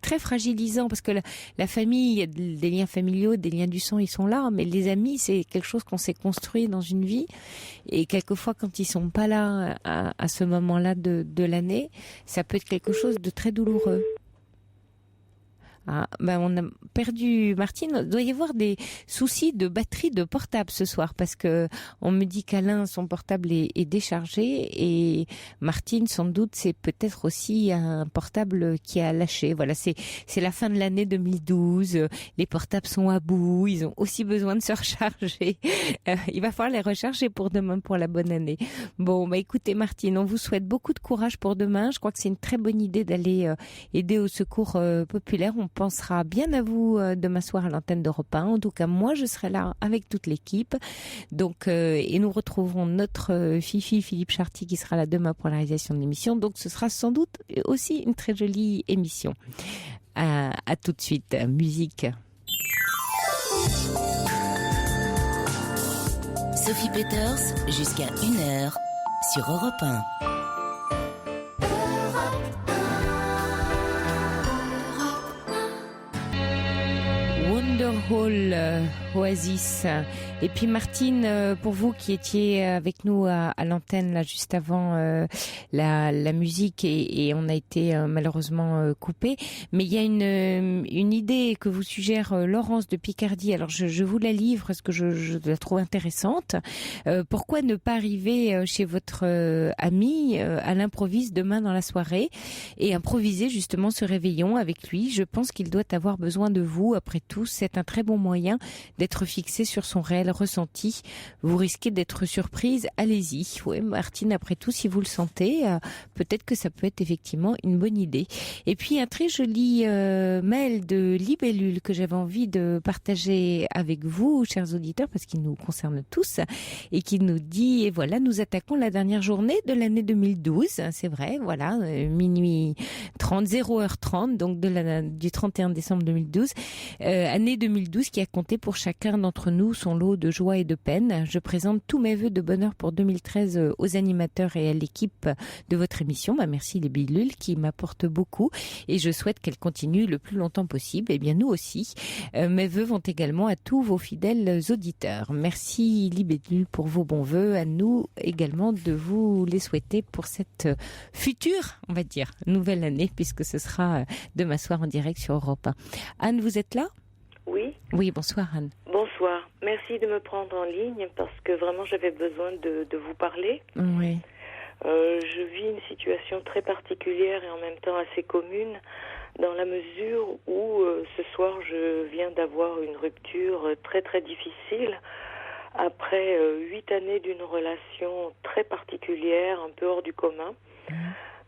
très fragilisant, parce que la famille, il y a des liens familiaux, des liens du sang, ils sont là, mais les amis, c'est quelque chose qu'on s'est construit dans une vie, et quelquefois quand ils sont pas là à ce moment-là de l'année, ça peut être quelque chose de très douloureux. On a perdu Martine. Il doit y avoir des soucis de batterie de portable ce soir, parce que on me dit qu'Alain, son portable est déchargé, et Martine, sans doute, c'est peut-être aussi un portable qui a lâché. Voilà, c'est la fin de l'année 2012. Les portables sont à bout. Ils ont aussi besoin de se recharger. Il va falloir les recharger pour demain, pour la bonne année. Bon, écoutez, Martine, on vous souhaite beaucoup de courage pour demain. Je crois que c'est une très bonne idée d'aller aider au secours populaire. On pensera bien à vous demain soir à l'antenne d'Europe 1. En tout cas, moi, je serai là avec toute l'équipe. Donc, et nous retrouverons notre Fifi, Philippe Charty, qui sera là demain pour la réalisation de l'émission. Donc, ce sera sans doute aussi une très jolie émission. À tout de suite. Musique. Sophie Peters, jusqu'à 1h sur Europe 1. Taylor Hall, Oasis. Et puis Martine, pour vous qui étiez avec nous à l'antenne là juste avant la musique et on a été malheureusement coupé, mais il y a une idée que vous suggère Laurence de Picardie. Alors je vous la livre parce que je la trouve intéressante. Pourquoi ne pas arriver chez votre ami à l'improviste demain dans la soirée et improviser justement ce réveillon avec lui? Je pense qu'il doit avoir besoin de vous. Après tout, c'est un très bon moyen d'être fixé sur son réel ressenti. Vous risquez d'être surprise. Allez-y. Oui, Martine, après tout, si vous le sentez, peut-être que ça peut être effectivement une bonne idée. Et puis un très joli mail de Libellule que j'avais envie de partager avec vous, chers auditeurs, parce qu'il nous concerne tous, et qui nous dit, et voilà, nous attaquons la dernière journée de l'année 2012, c'est vrai, voilà, minuit 30, 0h30, donc du 31 décembre 2012, année 2012 qui a compté pour chacun d'entre nous son lot de joie et de peine. Je présente tous mes vœux de bonheur pour 2013 aux animateurs et à l'équipe de votre émission. Merci les Bilules qui m'apportent beaucoup et je souhaite qu'elle continue le plus longtemps possible. Et bien nous aussi. Mes vœux vont également à tous vos fidèles auditeurs. Merci Libellule pour vos bons vœux. À nous également de vous les souhaiter pour cette future, on va dire, nouvelle année puisque ce sera demain soir en direct sur Europe 1. Anne, vous êtes là ? Oui. Oui, bonsoir Anne. Bonsoir. Merci de me prendre en ligne parce que vraiment j'avais besoin de vous parler. Oui. Je vis une situation très particulière et en même temps assez commune dans la mesure où ce soir je viens d'avoir une rupture très très difficile après 8 années d'une relation très particulière, un peu hors du commun,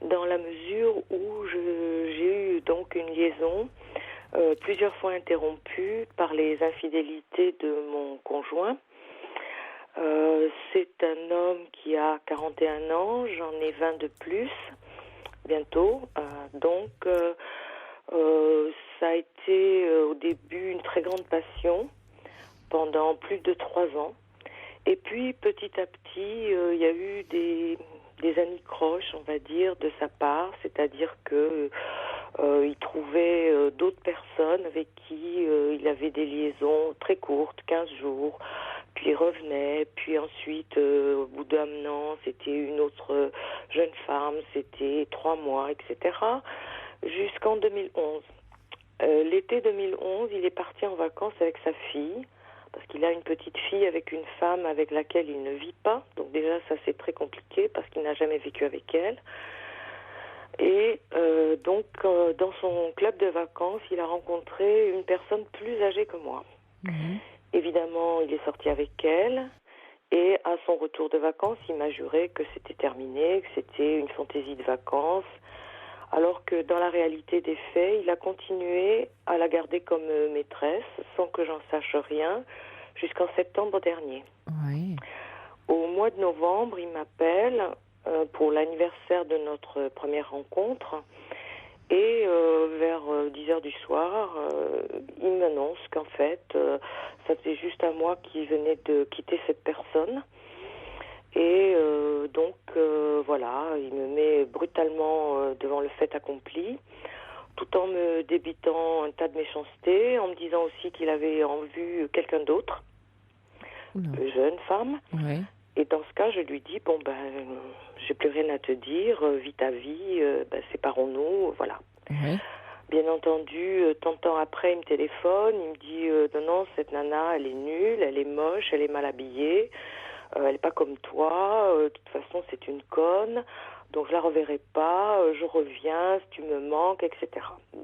dans la mesure où j'ai eu donc une liaison plusieurs fois interrompue par les infidélités de mon conjoint. C'est un homme qui a 41 ans, j'en ai 20 de plus, bientôt. Donc, ça a été au début une très grande passion pendant plus de 3 ans. Et puis, petit à petit, il y a eu des anicroches, on va dire, de sa part, c'est-à-dire que il trouvait d'autres personnes avec qui il avait des liaisons très courtes, 15 jours, puis il revenait, puis ensuite, au bout d'un an, c'était une autre jeune femme, c'était 3 mois, etc., jusqu'en 2011. L'été 2011, il est parti en vacances avec sa fille, parce qu'il a une petite fille avec une femme avec laquelle il ne vit pas, donc déjà ça c'est très compliqué, parce qu'il n'a jamais vécu avec elle. Et donc, dans son club de vacances, il a rencontré une personne plus âgée que moi. Évidemment, il est sorti avec elle. Et à son retour de vacances, il m'a juré que c'était terminé, que c'était une fantaisie de vacances. Alors que dans la réalité des faits, il a continué à la garder comme maîtresse, sans que j'en sache rien, jusqu'en septembre dernier. Oui. Au mois de novembre, il m'appelle pour l'anniversaire de notre première rencontre et vers 10h du soir, il m'annonce qu'en fait, ça faisait juste un mois qu'il venait de quitter cette personne et donc voilà, il me met brutalement devant le fait accompli tout en me débitant un tas de méchanceté, en me disant aussi qu'il avait en vue quelqu'un d'autre, une jeune femme. Oui. Et dans ce cas, je lui dis, bon, j'ai plus rien à te dire, vis ta vie, séparons-nous, voilà. Oui. Bien entendu, tant de temps après, il me téléphone, il me dit, non, cette nana, elle est nulle, elle est moche, elle est mal habillée, elle n'est pas comme toi, de toute façon, c'est une conne, donc je la reverrai pas, je reviens, si tu me manques, etc.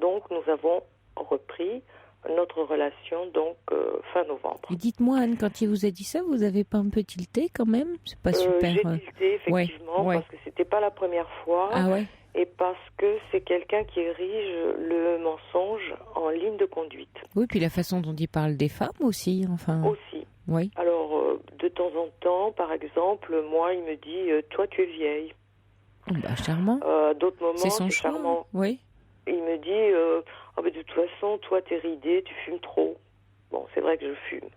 Donc, nous avons repris notre relation, donc, fin novembre. Et dites-moi, Anne, quand il vous a dit ça, vous avez pas un peu tilté quand même? C'est pas super. J'ai tilté, effectivement, parce que c'était pas la première fois. Ah ouais? Et parce que c'est quelqu'un qui érige le mensonge en ligne de conduite. Oui, puis la façon dont il parle des femmes aussi, enfin. Aussi. Oui. Alors, de temps en temps, par exemple, moi, il me dit « toi, tu es vieille ». Charmant. D'autres moments, c'est charmant. Oui. Il me dit de toute façon, toi, t'es ridée, tu fumes trop. Bon, c'est vrai que je fume.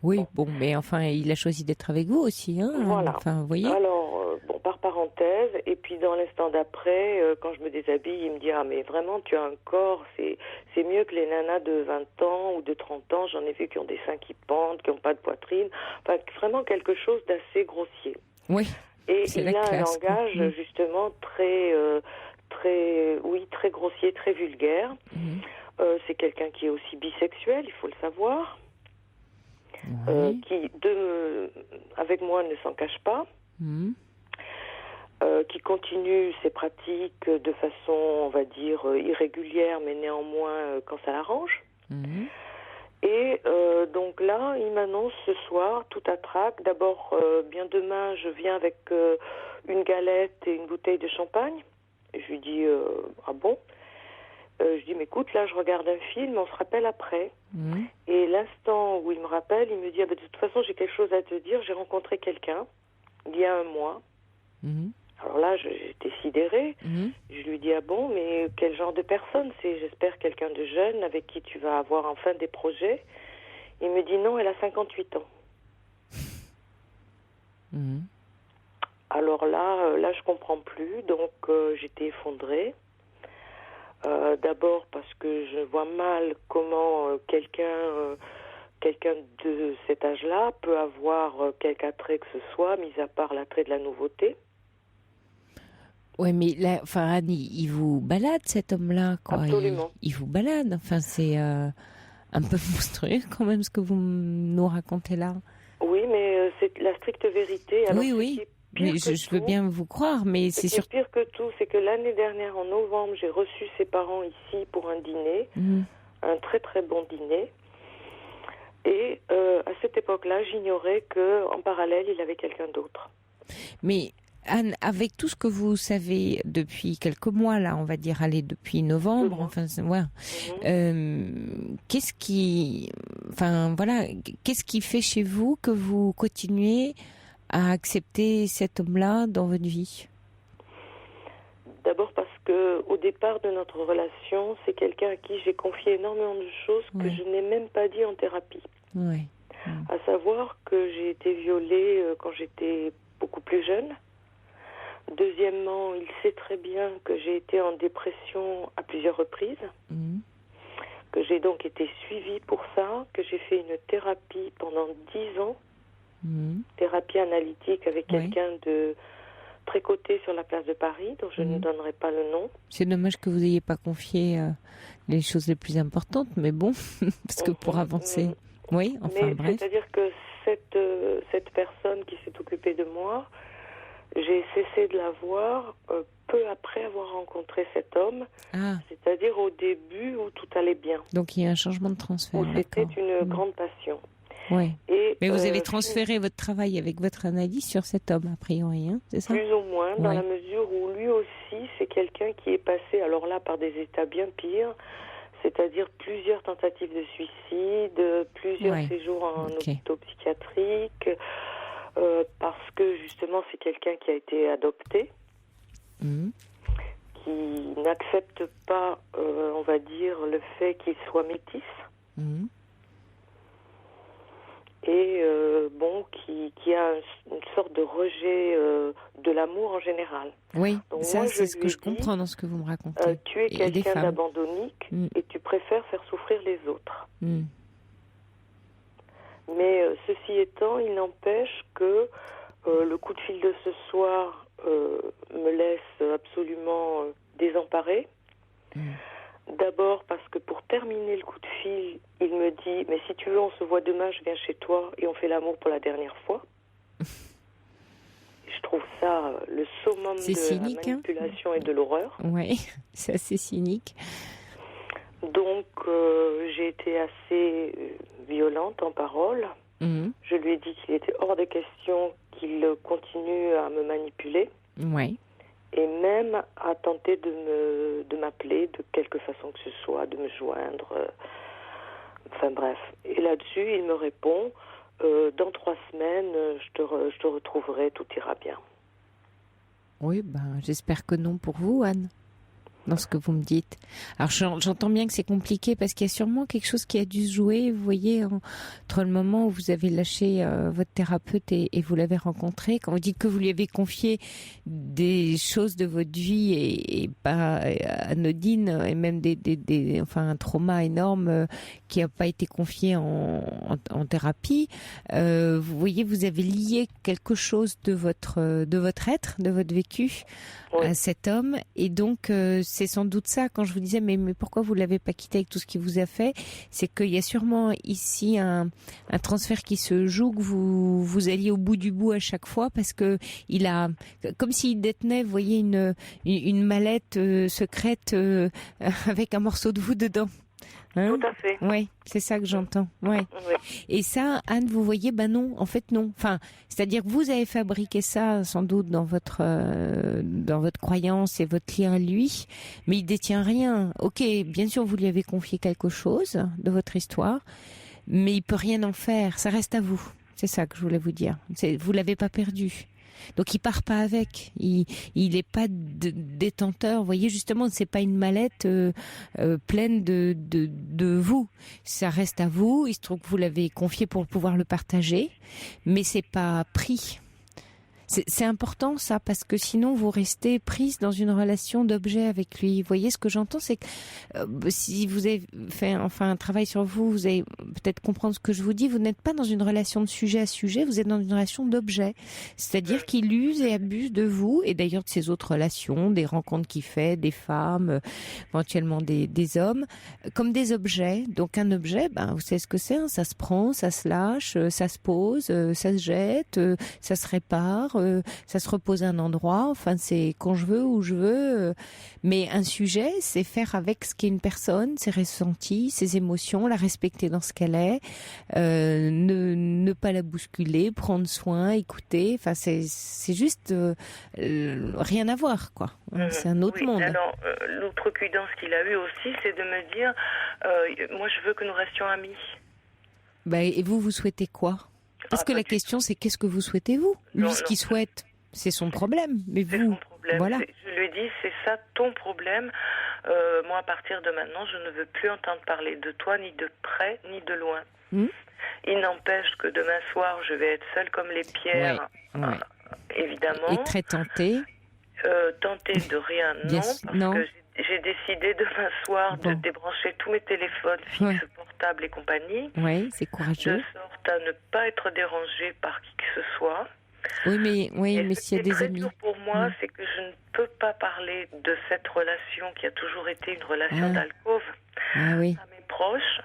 Oui, bon, mais enfin, il a choisi d'être avec vous aussi, hein. Voilà. Enfin, vous voyez. Alors, bon, par parenthèse, et puis dans l'instant d'après, quand je me déshabille, il me dit « Ah, mais vraiment, tu as un corps, c'est mieux que les nanas de 20 ans ou de 30 ans, j'en ai vu qui ont des seins qui pendent, qui n'ont pas de poitrine. » Enfin, vraiment quelque chose d'assez grossier. Oui, et c'est il la a classe, un langage, justement, très grossier, très vulgaire. C'est quelqu'un qui est aussi bisexuel, il faut le savoir. Qui, avec moi, ne s'en cache pas. Qui continue ses pratiques de façon, on va dire, irrégulière, mais néanmoins quand ça l'arrange. Et donc là, il m'annonce ce soir, tout à trac. D'abord, bien demain, je viens avec une galette et une bouteille de champagne. Et je lui dis, ah bon? Je dis, mais écoute, là, je regarde un film, on se rappelle après. Et l'instant où il me rappelle, il me dit, ah, ben, de toute façon, j'ai quelque chose à te dire. J'ai rencontré quelqu'un il y a un mois. Alors là, j'étais sidérée. Je lui dis, ah bon, mais quel genre de personne c'est? J'espère quelqu'un de jeune avec qui tu vas avoir enfin des projets. Il me dit, non, elle a 58 ans. Alors là, je comprends plus. Donc, j'étais effondrée. D'abord parce que je vois mal comment quelqu'un de cet âge-là peut avoir quelque attrait que ce soit, mis à part l'attrait de la nouveauté. Oui, mais là, enfin, Anne, il vous balade, cet homme-là, quoi. Absolument. Il vous balade. Enfin, c'est un peu monstrueux, quand même, ce que vous nous racontez là. Oui, mais c'est la stricte vérité. Alors, oui. Mais je veux bien vous croire, mais c'est sûr. Pire que tout, c'est que l'année dernière, en novembre, j'ai reçu ses parents ici pour un dîner, un très très bon dîner. Et à cette époque-là, j'ignorais qu'en parallèle, il avait quelqu'un d'autre. Mais Anne, avec tout ce que vous savez depuis quelques mois, là, on va dire, allez, depuis novembre, enfin, qu'est-ce qui fait chez vous que vous continuez à accepter cet homme-là dans votre vie? D'abord parce que au départ de notre relation, c'est quelqu'un à qui j'ai confié énormément de choses que je n'ai même pas dit en thérapie. À savoir que j'ai été violée quand j'étais beaucoup plus jeune. Deuxièmement, il sait très bien que j'ai été en dépression à plusieurs reprises, que j'ai donc été suivie pour ça, que j'ai fait une thérapie pendant 10 ans, thérapie analytique avec quelqu'un de très coté sur la place de Paris, dont je ne donnerai pas le nom. C'est dommage que vous n'ayez pas confié les choses les plus importantes, mais bon, parce que pour avancer... Oui, enfin mais bref. C'est-à-dire que cette personne qui s'est occupée de moi, j'ai cessé de la voir peu après avoir rencontré cet homme, c'est-à-dire au début où tout allait bien. Donc il y a un changement de transfert. Où c'était une grande passion. Oui. Mais vous avez transféré votre travail avec votre analyse sur cet homme, a priori, hein, c'est ça? Plus ou moins, dans la mesure où lui aussi, c'est quelqu'un qui est passé, alors là, par des états bien pires, c'est-à-dire plusieurs tentatives de suicide, plusieurs séjours en hôpital psychiatrique, parce que justement, c'est quelqu'un qui a été adopté, qui n'accepte pas, on va dire, le fait qu'il soit métis. Et qui a une sorte de rejet de l'amour en général. Oui, donc ça moi, c'est ce que je comprends dans ce que vous me racontez. Tu es quelqu'un d'abandonnique et tu préfères faire souffrir les autres. Mais ceci étant, il n'empêche que le coup de fil de ce soir me laisse absolument désemparée. D'abord parce que pour terminer le coup de fil, il me dit « Mais si tu veux, on se voit demain, je viens chez toi et on fait l'amour pour la dernière fois. » Je trouve ça le summum de la manipulation et de l'horreur. Oui, c'est assez cynique. Donc, j'ai été assez violente en parole. Je lui ai dit qu'il était hors de question qu'il continue à me manipuler. Oui. Et même à tenter de m'appeler de quelque façon que ce soit, de me joindre. Enfin bref. Et là-dessus, il me répond, dans 3 semaines, je te retrouverai, tout ira bien. Oui, j'espère que non pour vous, Anne. dans ce que vous me dites. Alors j'entends bien que c'est compliqué parce qu'il y a sûrement quelque chose qui a dû se jouer, vous voyez, entre le moment où vous avez lâché votre thérapeute et vous l'avez rencontré. Quand vous dites que vous lui avez confié des choses de votre vie et pas anodines, et même un trauma énorme qui n'a pas été confié en thérapie, vous voyez, vous avez lié quelque chose de votre être, de votre vécu à cet homme, et donc c'est sans doute ça. Quand je vous disais mais pourquoi vous l'avez pas quitté avec tout ce qu'il vous a fait, c'est qu'il y a sûrement ici un transfert qui se joue, que vous alliez au bout du bout à chaque fois, parce que il a, comme s'il détenait, vous voyez, une mallette secrète avec un morceau de vous dedans. Tout à fait. Oui, c'est ça que j'entends. Ouais. Oui. Et ça, Anne, vous voyez, non, en fait non. Enfin, c'est-à-dire que vous avez fabriqué ça sans doute dans votre croyance et votre lien à lui, mais il détient rien. Ok, bien sûr, vous lui avez confié quelque chose de votre histoire, mais il peut rien en faire. Ça reste à vous. C'est ça que je voulais vous dire. Vous l'avez pas perdu. Donc il part pas avec, il est pas détenteur. Vous voyez, justement, c'est pas une mallette pleine de vous. Ça reste à vous. Il se trouve que vous l'avez confié pour pouvoir le partager, mais c'est pas pris. C'est important ça, parce que sinon vous restez prise dans une relation d'objet avec lui. Vous voyez, ce que j'entends, c'est que si vous avez fait un travail sur vous, vous allez peut-être comprendre ce que je vous dis. Vous n'êtes pas dans une relation de sujet à sujet, vous êtes dans une relation d'objet. C'est-à-dire qu'il use et abuse de vous, et d'ailleurs de ses autres relations, des rencontres qu'il fait, des femmes, éventuellement des hommes, comme des objets. Donc un objet, vous savez ce que c'est, hein, ça se prend, ça se lâche, ça se pose, ça se jette, ça se répare, ça se repose à un endroit, enfin c'est quand je veux, où je veux, mais un sujet, c'est faire avec ce qu'est une personne, ses ressentis, ses émotions, la respecter dans ce qu'elle est, ne pas la bousculer, prendre soin, écouter, enfin c'est juste rien à voir, quoi. C'est un autre monde. Alors l'outrecuidance qu'il a eu aussi, c'est de me dire moi je veux que nous restions amis. Et vous souhaitez quoi? Parce que la question, c'est qu'est-ce que vous souhaitez, vous? Lui, ce qu'il souhaite, c'est son problème. Mais vous, son problème. Voilà. Je lui dis, c'est ça ton problème. Moi, à partir de maintenant, je ne veux plus entendre parler de toi, ni de près, ni de loin. Il n'empêche que demain soir, je vais être seule comme les pierres, évidemment. Et très tentée. Tentée de rien, non, parce que j'ai décidé demain soir de débrancher tous mes téléphones fixes, portables et compagnie. Oui, c'est courageux. De sorte à ne pas être dérangée par qui que ce soit. Oui, mais s'il y a des amis. Ce qui est très dur pour moi, c'est que je ne peux pas parler de cette relation qui a toujours été une relation d'alcôve à mes proches,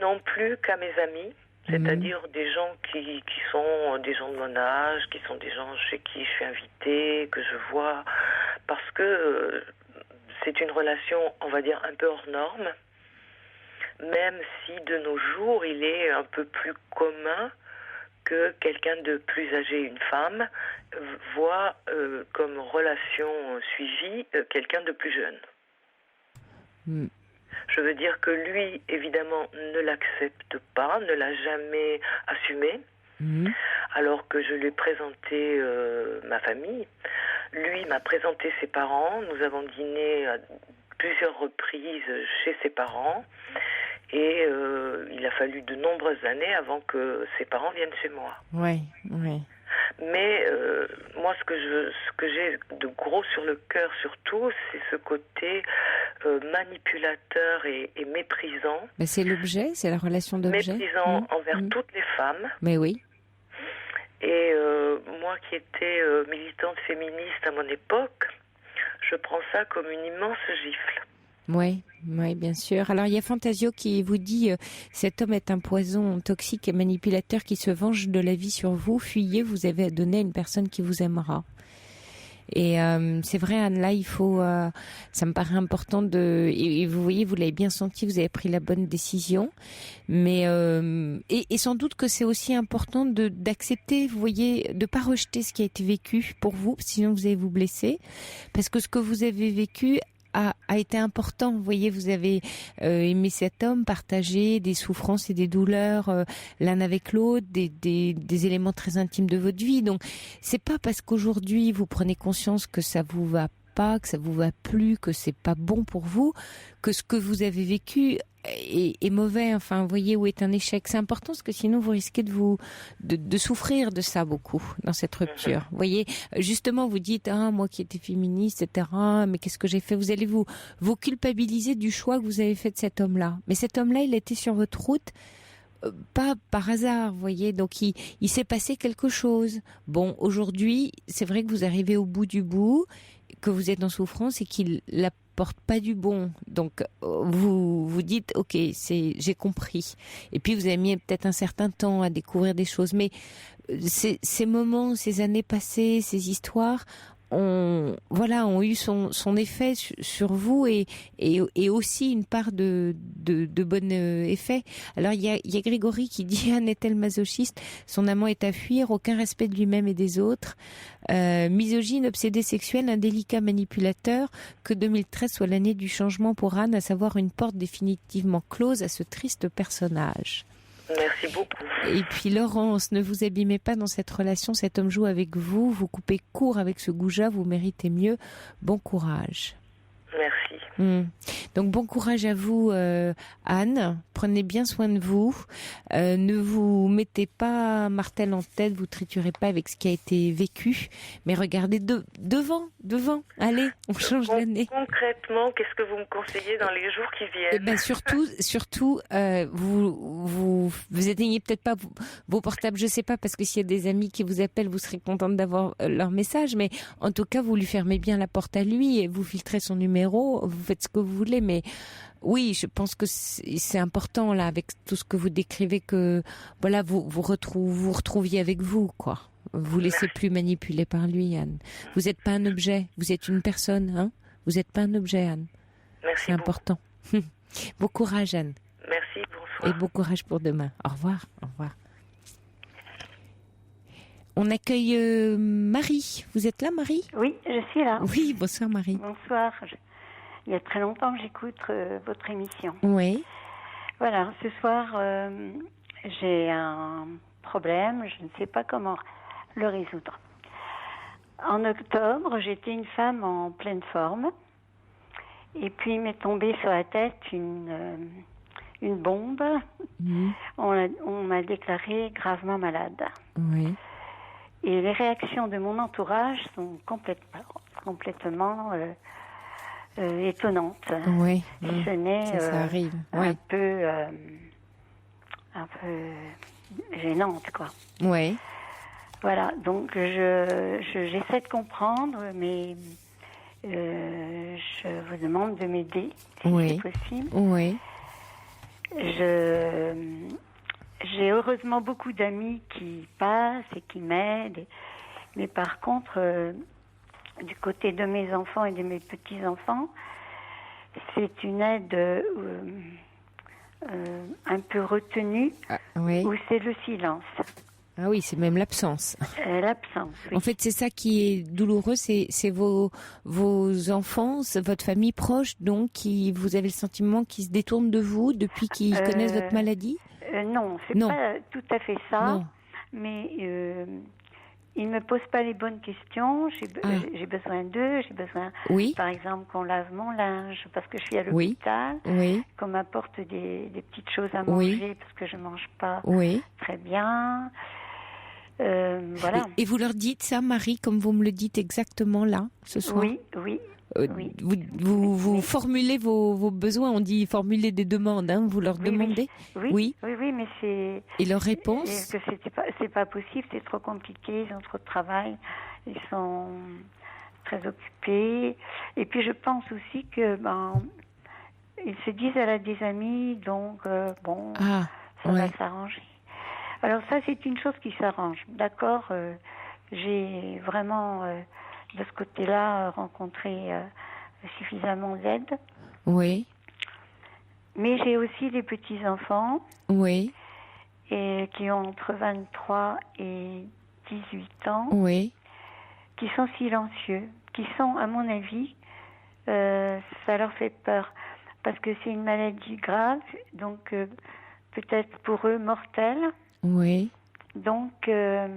non plus qu'à mes amis. C'est-à-dire des gens qui sont des gens de mon âge, qui sont des gens chez qui je suis invitée, que je vois, parce que c'est une relation, on va dire, un peu hors norme, même si de nos jours, il est un peu plus commun que quelqu'un de plus âgé, une femme, voit comme relation suivie quelqu'un de plus jeune. Je veux dire que lui, évidemment, ne l'accepte pas, ne l'a jamais assumé, alors que je lui ai présenté ma famille. Lui m'a présenté ses parents, nous avons dîné à plusieurs reprises chez ses parents, et il a fallu de nombreuses années avant que ses parents viennent chez moi. Oui. Mais moi, ce que j'ai de gros sur le cœur surtout, c'est ce côté manipulateur et méprisant. Mais c'est l'objet, c'est la relation d'objet. Méprisant envers toutes les femmes. Mais oui. Et moi qui étais militante féministe à mon époque, je prends ça comme une immense gifle. Oui, bien sûr. Alors, il y a Fantasio qui vous dit cet homme est un poison toxique et manipulateur qui se venge de la vie sur vous. Fuyez, vous avez à donner à une personne qui vous aimera. Et c'est vrai, Anne, là, il faut... ça me paraît important et vous voyez, vous l'avez bien senti, vous avez pris la bonne décision. Mais et sans doute que c'est aussi important d'accepter, vous voyez, de pas rejeter ce qui a été vécu pour vous, sinon vous allez vous blesser. Parce que ce que vous avez vécu a été important. Vous voyez, vous avez aimé cet homme, partagé des souffrances et des douleurs l'un avec l'autre, des éléments très intimes de votre vie. Donc, c'est pas parce qu'aujourd'hui vous prenez conscience que ça vous va pas, que ça vous va plus, que c'est pas bon pour vous, que ce que vous avez vécu est mauvais. Enfin, vous voyez où est un échec. C'est important parce que sinon vous risquez de souffrir de ça beaucoup dans cette rupture. Vous voyez, justement, vous dites moi qui étais féministe, etc. Mais qu'est-ce que j'ai fait? Vous allez vous culpabiliser du choix que vous avez fait de cet homme-là. Mais cet homme-là, il était sur votre route. Pas par hasard, vous voyez, donc il s'est passé quelque chose. Bon, aujourd'hui, c'est vrai que vous arrivez au bout du bout, que vous êtes en souffrance et qu'il n'apporte pas du bon. Donc, vous vous dites, ok, j'ai compris. Et puis, vous avez mis peut-être un certain temps à découvrir des choses. Mais ces moments, ces années passées, ces histoires ont eu son effet sur vous et aussi une part de bon effet. Alors il y a Grégory qui dit Anne est-elle masochiste? Son amant est à fuir, aucun respect de lui-même et des autres, misogyne, obsédé sexuel, indélicat manipulateur. Que 2013 soit l'année du changement pour Anne, à savoir une porte définitivement close à ce triste personnage. Merci beaucoup. Et puis Laurence, ne vous abîmez pas dans cette relation, cet homme joue avec vous, vous coupez court avec ce goujat, vous méritez mieux. Bon courage. Merci. Donc bon courage à vous, Anne. Prenez bien soin de vous. Ne vous mettez pas martel en tête, vous triturez pas avec ce qui a été vécu, mais regardez devant. Allez, on change d'année. Concrètement, qu'est-ce que vous me conseillez dans les jours qui viennent? Surtout, vous éteignez peut-être pas vos portables, je sais pas, parce que s'il y a des amis qui vous appellent, vous serez contente d'avoir leur message, mais en tout cas, vous lui fermez bien la porte à lui et vous filtrez son numéro, vous faites ce que vous voulez, mais oui, je pense que c'est important là, avec tout ce que vous décrivez, que voilà, vous retrouviez avec vous, quoi. Vous laissez plus manipuler par lui, Anne. Vous n'êtes pas un objet, vous êtes une personne, hein. Vous n'êtes pas un objet, Anne. Merci. C'est important. Bon courage, Anne. Merci, bonsoir. Et bon courage pour demain. Au revoir. Au revoir. On accueille Marie. Vous êtes là, Marie? Oui, je suis là. Oui, bonsoir, Marie. Bonsoir. Il y a très longtemps que j'écoute votre émission. Oui. Voilà, ce soir, j'ai un problème. Je ne sais pas comment le résoudre. En octobre, j'étais une femme en pleine forme. Et puis, il m'est tombé sur la tête une bombe. On m'a déclarée gravement malade. Oui. Et les réactions de mon entourage sont complètement étonnantes. Oui. Si ce n'est ça arrive. un peu gênante, quoi. Oui. Voilà, donc j'essaie de comprendre, mais je vous demande de m'aider, si c'est possible. Oui. J'ai heureusement beaucoup d'amis qui passent et qui m'aident, mais par contre, du côté de mes enfants et de mes petits-enfants, c'est une aide un peu retenue, où c'est le silence. Ah oui, c'est même l'absence. L'absence, oui. En fait, c'est ça qui est douloureux, c'est vos enfants, votre famille proche, donc, qui vous avez le sentiment qu'ils se détournent de vous depuis qu'ils connaissent votre maladie? Non, c'est pas tout à fait ça. Non. Mais ils me posent pas les bonnes questions. J'ai besoin d'eux. J'ai besoin, par exemple, qu'on lave mon linge parce que je suis à l'hôpital. Oui. Qu'on m'apporte des petites choses à manger parce que je mange pas très bien. Voilà. Et vous leur dites ça, Marie, comme vous me le dites exactement là, ce soir? Oui. Vous formulez vos besoins, on dit formuler des demandes, hein, vous leur demandez? Oui, mais c'est... Et leur réponse? Que c'est pas possible, c'est trop compliqué, ils ont trop de travail, ils sont très occupés. Et puis je pense aussi que, ils se disent elle a des amis, donc ça va s'arranger. Alors ça, c'est une chose qui s'arrange, d'accord. J'ai vraiment... de ce côté-là, rencontrer suffisamment d'aide. Oui. Mais j'ai aussi des petits-enfants. Oui. Et qui ont entre 23 et 18 ans. Oui. Qui sont silencieux. Qui sont, à mon avis, ça leur fait peur. Parce que c'est une maladie grave, donc peut-être pour eux mortelle. Oui. Donc, je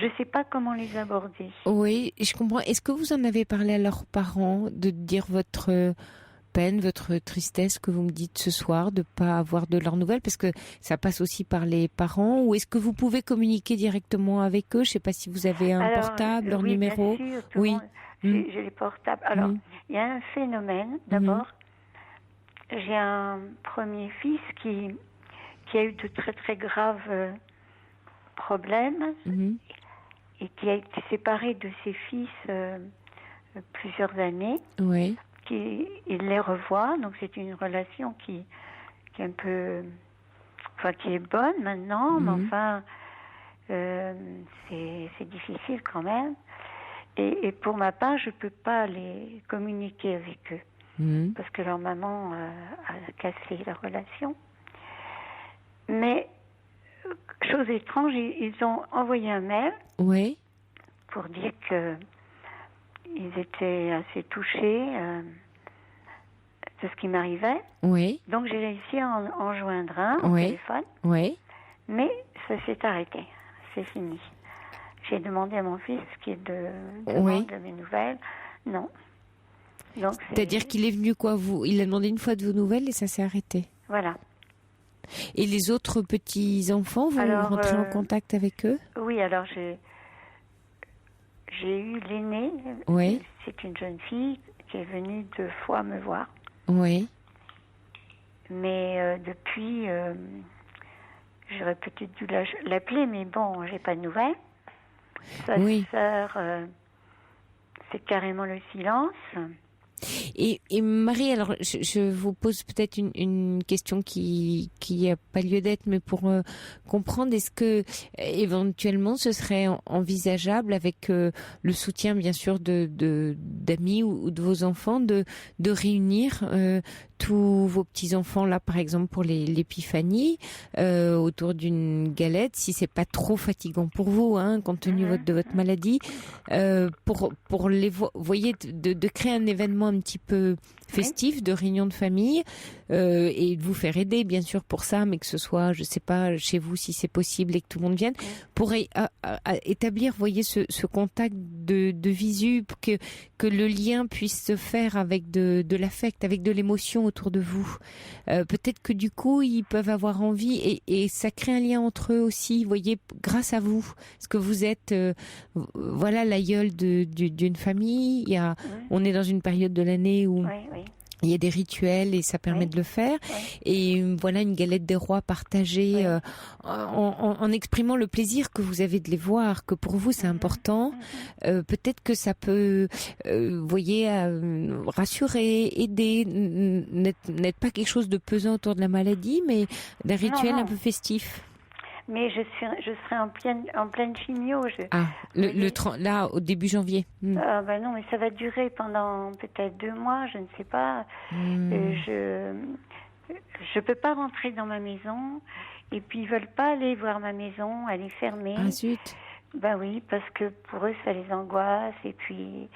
ne sais pas comment les aborder. Oui, je comprends. Est-ce que vous en avez parlé à leurs parents de dire votre peine, votre tristesse que vous me dites ce soir, de ne pas avoir de leurs nouvelles, parce que ça passe aussi par les parents, ou est-ce que vous pouvez communiquer directement avec eux? Je ne sais pas si vous avez un portable, leur numéro. Bien sûr, oui, j'ai les portables. Alors, il y a un phénomène, d'abord. J'ai un premier fils qui a eu de très très graves problèmes et qui a été séparé de ses fils plusieurs années. Oui. Il les revoit, donc c'est une relation qui est un peu, enfin qui est bonne maintenant, mais enfin c'est difficile quand même. Et pour ma part, je peux pas les communiquer avec eux parce que leur maman a cassé la relation. Mais chose étrange, ils ont envoyé un mail pour dire que ils étaient assez touchés de ce qui m'arrivait. Oui. Donc j'ai réussi à en joindre un au téléphone. Oui. Mais ça s'est arrêté. C'est fini. J'ai demandé à mon fils qu'il demande de mes nouvelles. Non. Donc c'est-à-dire qu'il est venu il a demandé une fois de vos nouvelles et ça s'est arrêté. Voilà. Et les autres petits-enfants, vous rentrez en contact avec eux? Oui, alors j'ai eu l'aînée. Oui. C'est une jeune fille qui est venue 2 fois me voir. Oui. Mais depuis, j'aurais peut-être dû l'appeler, mais bon, j'ai pas de nouvelles. Sa sœur, c'est carrément le silence. Et Marie, alors je vous pose peut-être une question qui n'a pas lieu d'être, mais pour comprendre, est-ce que éventuellement ce serait envisageable avec le soutien bien sûr d'amis ou de vos enfants de réunir tous vos petits-enfants là, par exemple pour l'épiphanie, autour d'une galette, si c'est pas trop fatigant pour vous, compte tenu de votre maladie, pour les voyez de créer un événement un petit peu festif, de réunion de famille, et de vous faire aider bien sûr pour ça, mais que ce soit, je sais pas, chez vous si c'est possible et que tout le monde vienne, pour établir, voyez, ce contact de visu, que le lien puisse se faire avec de l'affect, avec de l'émotion autour de vous. Peut-être que du coup ils peuvent avoir envie et ça crée un lien entre eux aussi, voyez, grâce à vous, parce que vous êtes voilà l'aïeul d'une famille. On est dans une période de l'année où il y a des rituels et ça permet de le faire. Et voilà, une galette des rois partagée en exprimant le plaisir que vous avez de les voir, que pour vous c'est important. Peut-être que ça peut, voyez, rassurer, aider, n'être pas quelque chose de pesant autour de la maladie, mais d'un rituel un peu festif. Mais je serai en pleine chimio. Là, au début janvier. Non, mais ça va durer pendant peut-être 2 mois, je ne sais pas. Je peux pas rentrer dans ma maison. Et puis ils veulent pas aller voir ma maison, elle est fermée. Ah zut. Ben oui, parce que pour eux ça les angoisse. Et puis,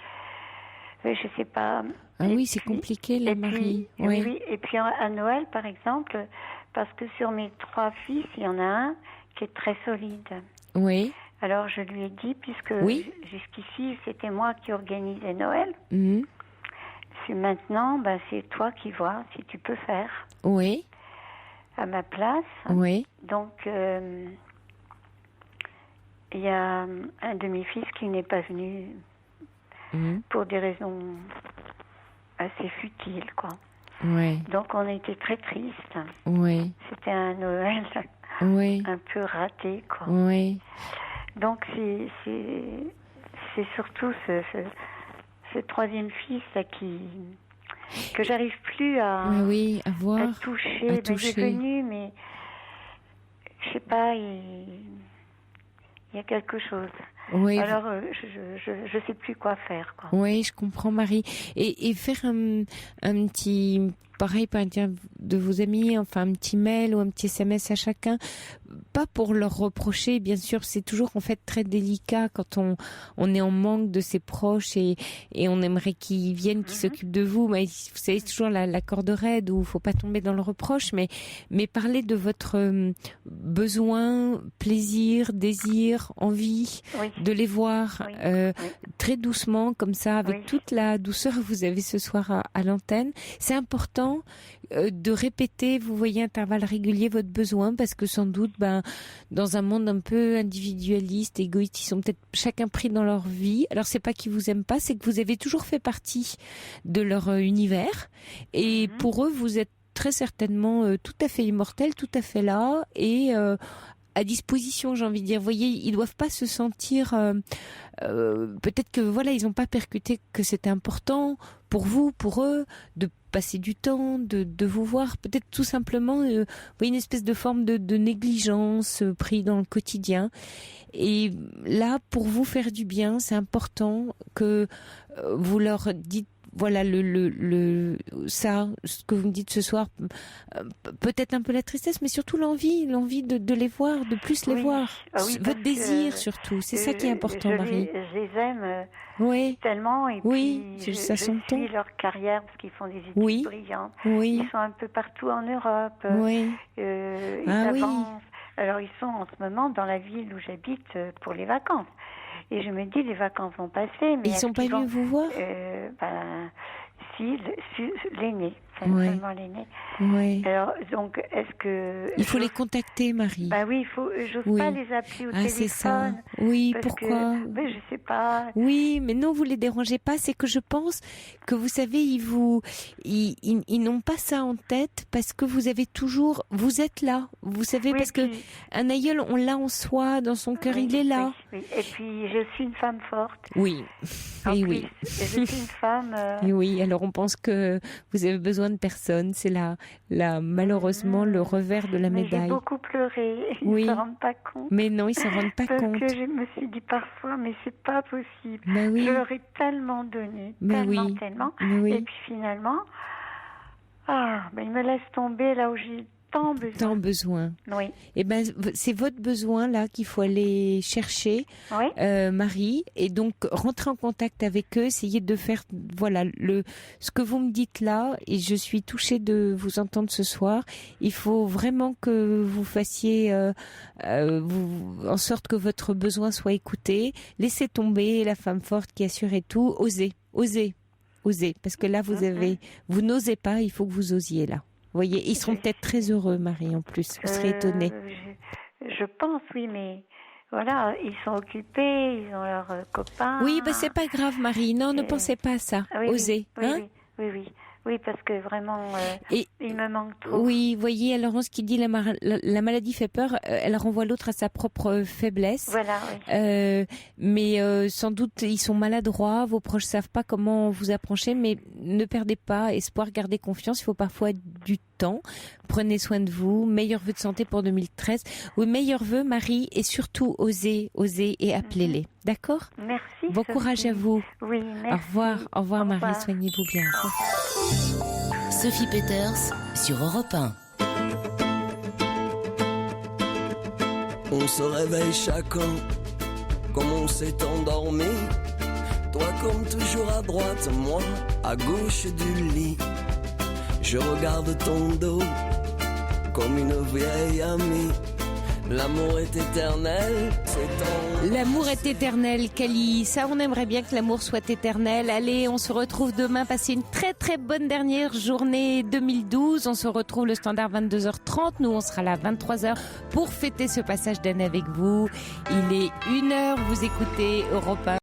je sais pas. Ah oui, c'est compliqué là, Marie. Oui. Et puis à Noël, par exemple, parce que sur mes 3 fils, il y en a un qui est très solide. Oui. Alors je lui ai dit, puisque jusqu'ici c'était moi qui organisais Noël, c'est maintenant, c'est toi qui vois si tu peux faire. Oui. À ma place. Oui. Donc il y a un de mes fils qui n'est pas venu pour des raisons assez futiles, quoi. Oui. Donc on a été très tristes. Oui. C'était un Noël un peu raté, quoi. Oui. Donc c'est surtout ce 3e fils là que j'arrive plus à voir, à toucher. Il est venu, mais je sais pas, il y a quelque chose. Oui. Alors je sais plus quoi faire, quoi. Oui, je comprends, Marie. Et faire un petit, pareil, par intermédiaire de vos amis, enfin un petit mail ou un petit SMS à chacun, pas pour leur reprocher, bien sûr, c'est toujours en fait très délicat quand on est en manque de ses proches et on aimerait qu'ils viennent, qu'ils s'occupent de vous. Mais vous savez, c'est toujours la corde raide où il faut pas tomber dans le reproche, mais parler de votre besoin, plaisir, désir, envie de les voir très doucement, comme ça, avec toute la douceur que vous avez ce soir à l'antenne. C'est important de répéter, vous voyez, intervalles réguliers, votre besoin, parce que sans doute, dans un monde un peu individualiste, égoïste, ils sont peut-être chacun pris dans leur vie. Alors c'est pas qu'ils vous aiment pas, c'est que vous avez toujours fait partie de leur univers, et pour eux, vous êtes très certainement tout à fait immortel, tout à fait là, et à disposition, j'ai envie de dire. Vous voyez, ils doivent pas se sentir... peut-être que voilà, ils n'ont pas percuté que c'était important pour vous, pour eux, de passer du temps, de vous voir. Peut-être tout simplement, vous voyez, une espèce de forme de négligence pris dans le quotidien. Et là, pour vous faire du bien, c'est important que vous leur dites, voilà, ça, ce que vous me dites ce soir, peut-être un peu la tristesse, mais surtout l'envie de les voir, de plus les voir. Votre désir, surtout. C'est ça qui est important, Marie. Je les aime tellement, et puis je suis leur carrière, parce qu'ils font des études brillantes. Ils sont un peu partout en Europe. Ils avancent. Alors, ils sont en ce moment dans la ville où j'habite pour les vacances. Et je me dis, les vacances vont passer, mais... Ils sont pas venus vous voir? Si, l'aîné. Seulement l'aîné. Alors, donc, est-ce que... Il faut les contacter, Marie. Oui, j'ose pas les appeler au téléphone. C'est ça. Oui, pourquoi? Je sais pas. Oui, mais non, vous les dérangez pas. C'est que je pense que, vous savez, ils n'ont pas ça en tête, parce que vous avez toujours... Vous êtes là. Vous savez, parce que un aïeul, on l'a en soi, dans son cœur, il est là. Oui. Et puis, je suis une femme forte. Oui. Oui. Je suis une femme... Oui, alors on pense que vous avez besoin de personne. C'est malheureusement le revers de la médaille. J'ai beaucoup pleuré. Ils ne se rendent pas compte. Mais non, ils ne se rendent pas compte. Parce que je me suis dit parfois, mais c'est pas possible. Je leur ai tellement donné, tellement. Et puis finalement, ils me laissent tomber là où j'ai tant besoin. Oui. Et c'est votre besoin là qu'il faut aller chercher, Marie, et donc rentrer en contact avec eux, essayer de faire ce que vous me dites là, et je suis touchée de vous entendre ce soir. Il faut vraiment que vous fassiez en sorte que votre besoin soit écouté. Laissez tomber la femme forte qui assure et tout. Osez, parce que là vous n'osez pas. Il faut que vous osiez là. Vous voyez, ils seront peut-être très heureux, Marie, en plus. Vous serez étonnée. Je pense, oui, mais voilà, ils sont occupés, ils ont leurs copains. Oui, c'est pas grave, Marie. Non, ne pensez pas à ça. Osez. Oui, parce que vraiment, il me manque trop. Oui, vous voyez, alors ce qui dit la maladie fait peur, elle renvoie l'autre à sa propre faiblesse. Voilà, oui. Mais sans doute, ils sont maladroits, vos proches savent pas comment vous approcher, mais ne perdez pas espoir, gardez confiance, il faut parfois du temps. Prenez soin de vous, meilleurs vœux de santé pour 2013. Oui, meilleurs vœux, Marie, et surtout, osez et appelez-les. D'accord? Merci. Bon courage à vous. Oui, merci. Au revoir, Marie, soignez-vous bien. Sophie Peters sur Europe 1. On se réveille chacun comme on s'est endormi. Toi comme toujours à droite, moi à gauche du lit. Je regarde ton dos comme une vieille amie. L'amour est éternel, L'amour est éternel, Kali. Ça, on aimerait bien que l'amour soit éternel. Allez, on se retrouve demain. Passez une très très bonne dernière journée 2012. On se retrouve le standard 22h30. Nous, on sera là 23h pour fêter ce passage d'année avec vous. Il est 1h. Vous écoutez Europe 1.